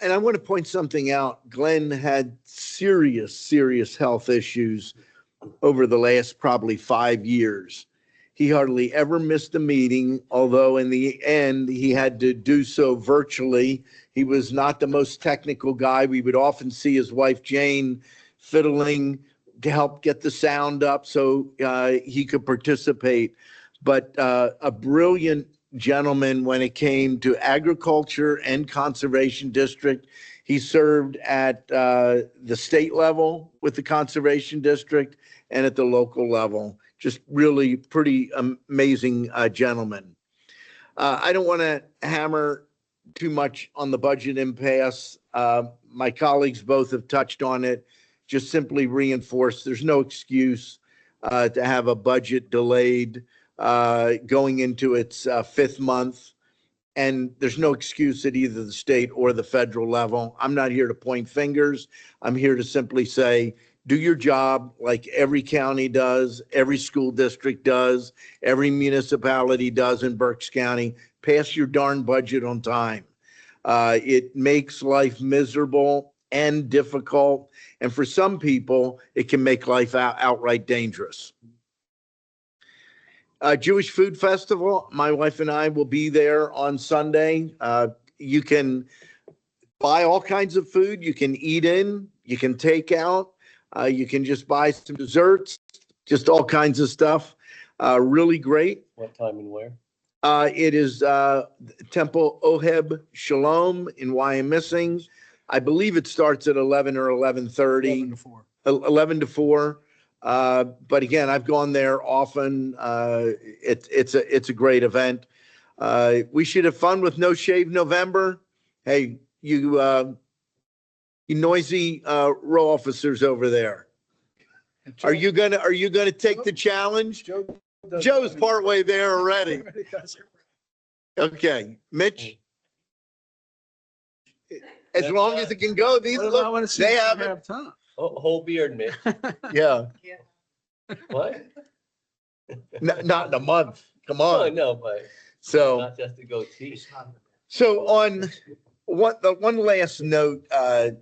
I want to point something out. Glenn had serious health issues over the last probably 5 years. He hardly ever missed a meeting, although in the end, he had to do so virtually. He was not the most technical guy. We would often see his wife, Jane, fiddling to help get the sound up so he could participate. But a brilliant gentleman when it came to agriculture and conservation district. He served at the state level with the conservation district and at the local level. Just really pretty amazing gentleman. I don't want to hammer too much on the budget impasse. My colleagues both have touched on it. Just simply reinforce there's no excuse to have a budget delayed going into its 5th month. And there's no excuse at either the state or the federal level. I'm not here to point fingers. I'm here to simply say, do your job like every county does, every school district does, every municipality does in Berks County. Pass your darn budget on time. It makes life miserable and difficult. And for some people, it can make life outright dangerous. Jewish Food Festival. My wife and I will be there on Sunday. You can buy all kinds of food. You can eat in, you can take out, you can just buy some desserts, just all kinds of stuff. Really great. What time and where? It is Temple Oheb Shalom in Wyomissing. I believe it starts at 11 or 11:30. 11 to 4. 11 to 4. But again, I've gone there often. It's a great event. We should have fun with No Shave November. Hey, you noisy row officers over there. Are you gonna take the challenge? Joe's partway there already. Okay, Mitch. As long as it can go, these I look, want to see they if have you it. have time. Oh, whole beard, Mitch. Yeah, What? not in a month. Come Oh, on. no, but So, not just a goatee. on one last note, a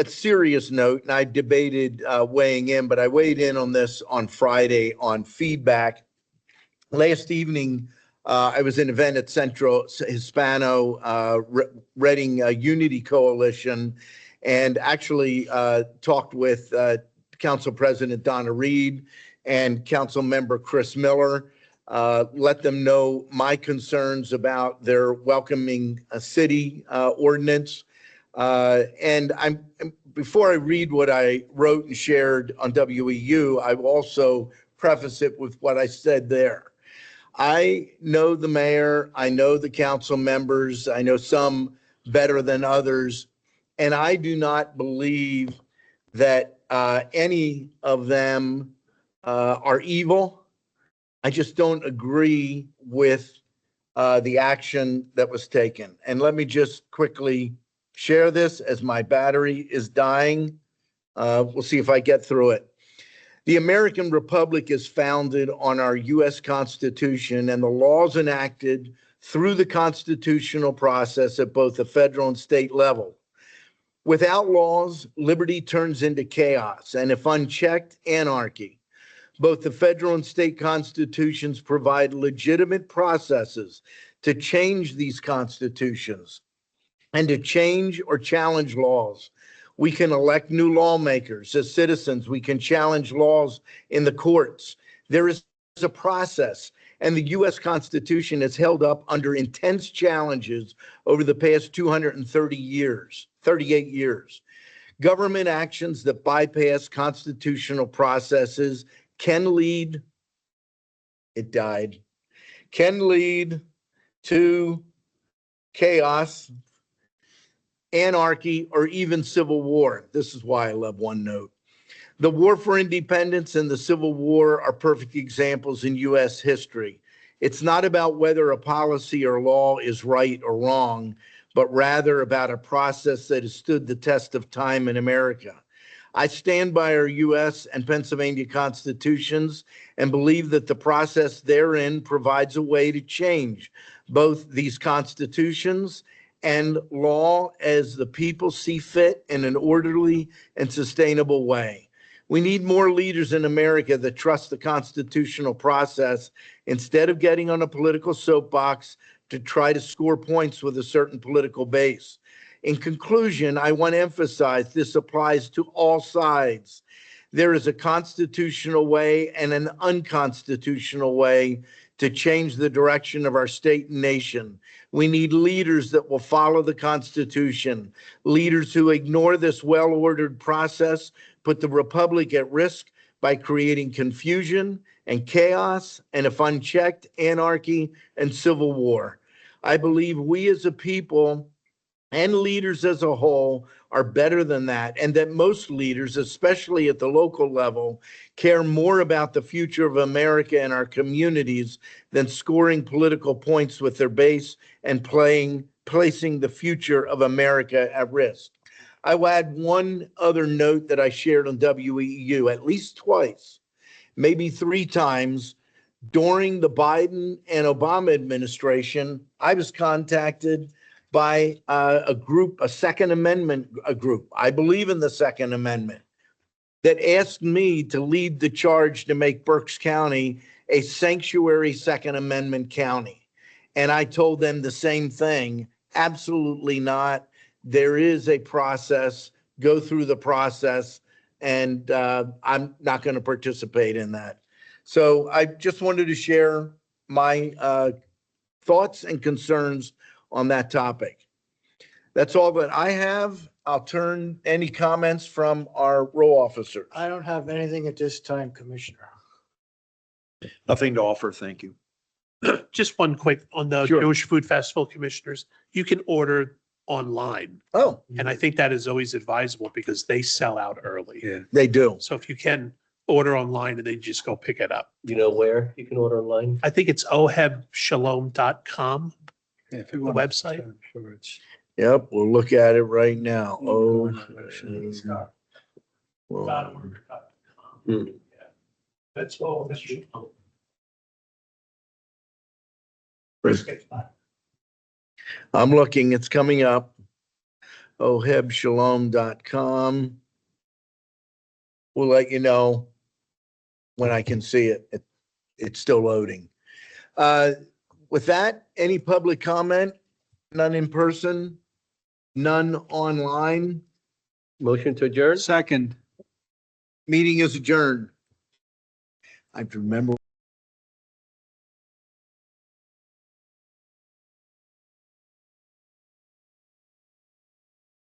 serious note, and I debated weighing in, but I weighed in on this on Friday on feedback. Last evening, I was in an event at Centro Hispano Reading Unity Coalition, and actually talked with Council President Donna Reed and Council Member Chris Miller. Let them know my concerns about their welcoming city ordinance. And before I read what I wrote and shared on WEU, I will also preface it with what I said there. I know the mayor, I know the council members, I know some better than others, and I do not believe that any of them are evil. I just don't agree with the action that was taken. And let me just quickly share this as my battery is dying. We'll see if I get through it. The American Republic is founded on our U.S. Constitution and the laws enacted through the constitutional process at both the federal and state level. Without laws, liberty turns into chaos, and if unchecked, anarchy. Both the federal and state constitutions provide legitimate processes to change these constitutions and to change or challenge laws. We can elect new lawmakers. As citizens, we can challenge laws in the courts. There is a process, and the U.S. Constitution has held up under intense challenges over the past 38 years. Government actions that bypass constitutional processes can lead to chaos, anarchy, or even civil war. This is why I love one note. The War for Independence and the Civil War are perfect examples in U.S. history. It's not about whether a policy or law is right or wrong, but rather about a process that has stood the test of time in America. I stand by our U.S. and Pennsylvania constitutions and believe that the process therein provides a way to change both these constitutions and law as the people see fit in an orderly and sustainable way. We need more leaders in America that trust the constitutional process instead of getting on a political soapbox to try to score points with a certain political base. In conclusion, I want to emphasize this applies to all sides. There is a constitutional way and an unconstitutional way to change the direction of our state and nation. We need leaders that will follow the Constitution. Leaders who ignore this well-ordered process put the Republic at risk by creating confusion and chaos, and if unchecked, anarchy and civil war. I believe we as a people and leaders as a whole are better than that, and that most leaders, especially at the local level, care more about the future of America and our communities than scoring political points with their base and placing the future of America at risk. I will add one other note that I shared on WEU at least twice, maybe 3 times. During the Biden and Obama administration, I was contacted by a group, a Second Amendment group. I believe in the Second Amendment, that asked me to lead the charge to make Berks County a sanctuary Second Amendment county. And I told them the same thing. Absolutely not. there is a process, go through the process, and I'm not going to participate in that. So I just wanted to share my thoughts and concerns on that topic. That's all that I have. I'll turn any comments from our row officers. I don't have anything at this time, Commissioner. Nothing to offer, thank you. Just one quick on the Sure. Jewish Food Festival commissioners, you can order online. Oh, And I think that is always advisable because they sell out early. Yeah. they do. So if you can order online and then just go pick it up. You know where you can order online? I think it's ohebshalom.com. Yeah, if you The want- website? I'm sure it's. Yep, we'll look at it right now. Oh. well, Hmm. That's all. I'm looking, it's coming up. ohebshalom.com. We'll let you know when I can see it. It's still loading. With that, any public comment? None in person? None online? Motion to adjourn? Second. Meeting is adjourned. I have to remember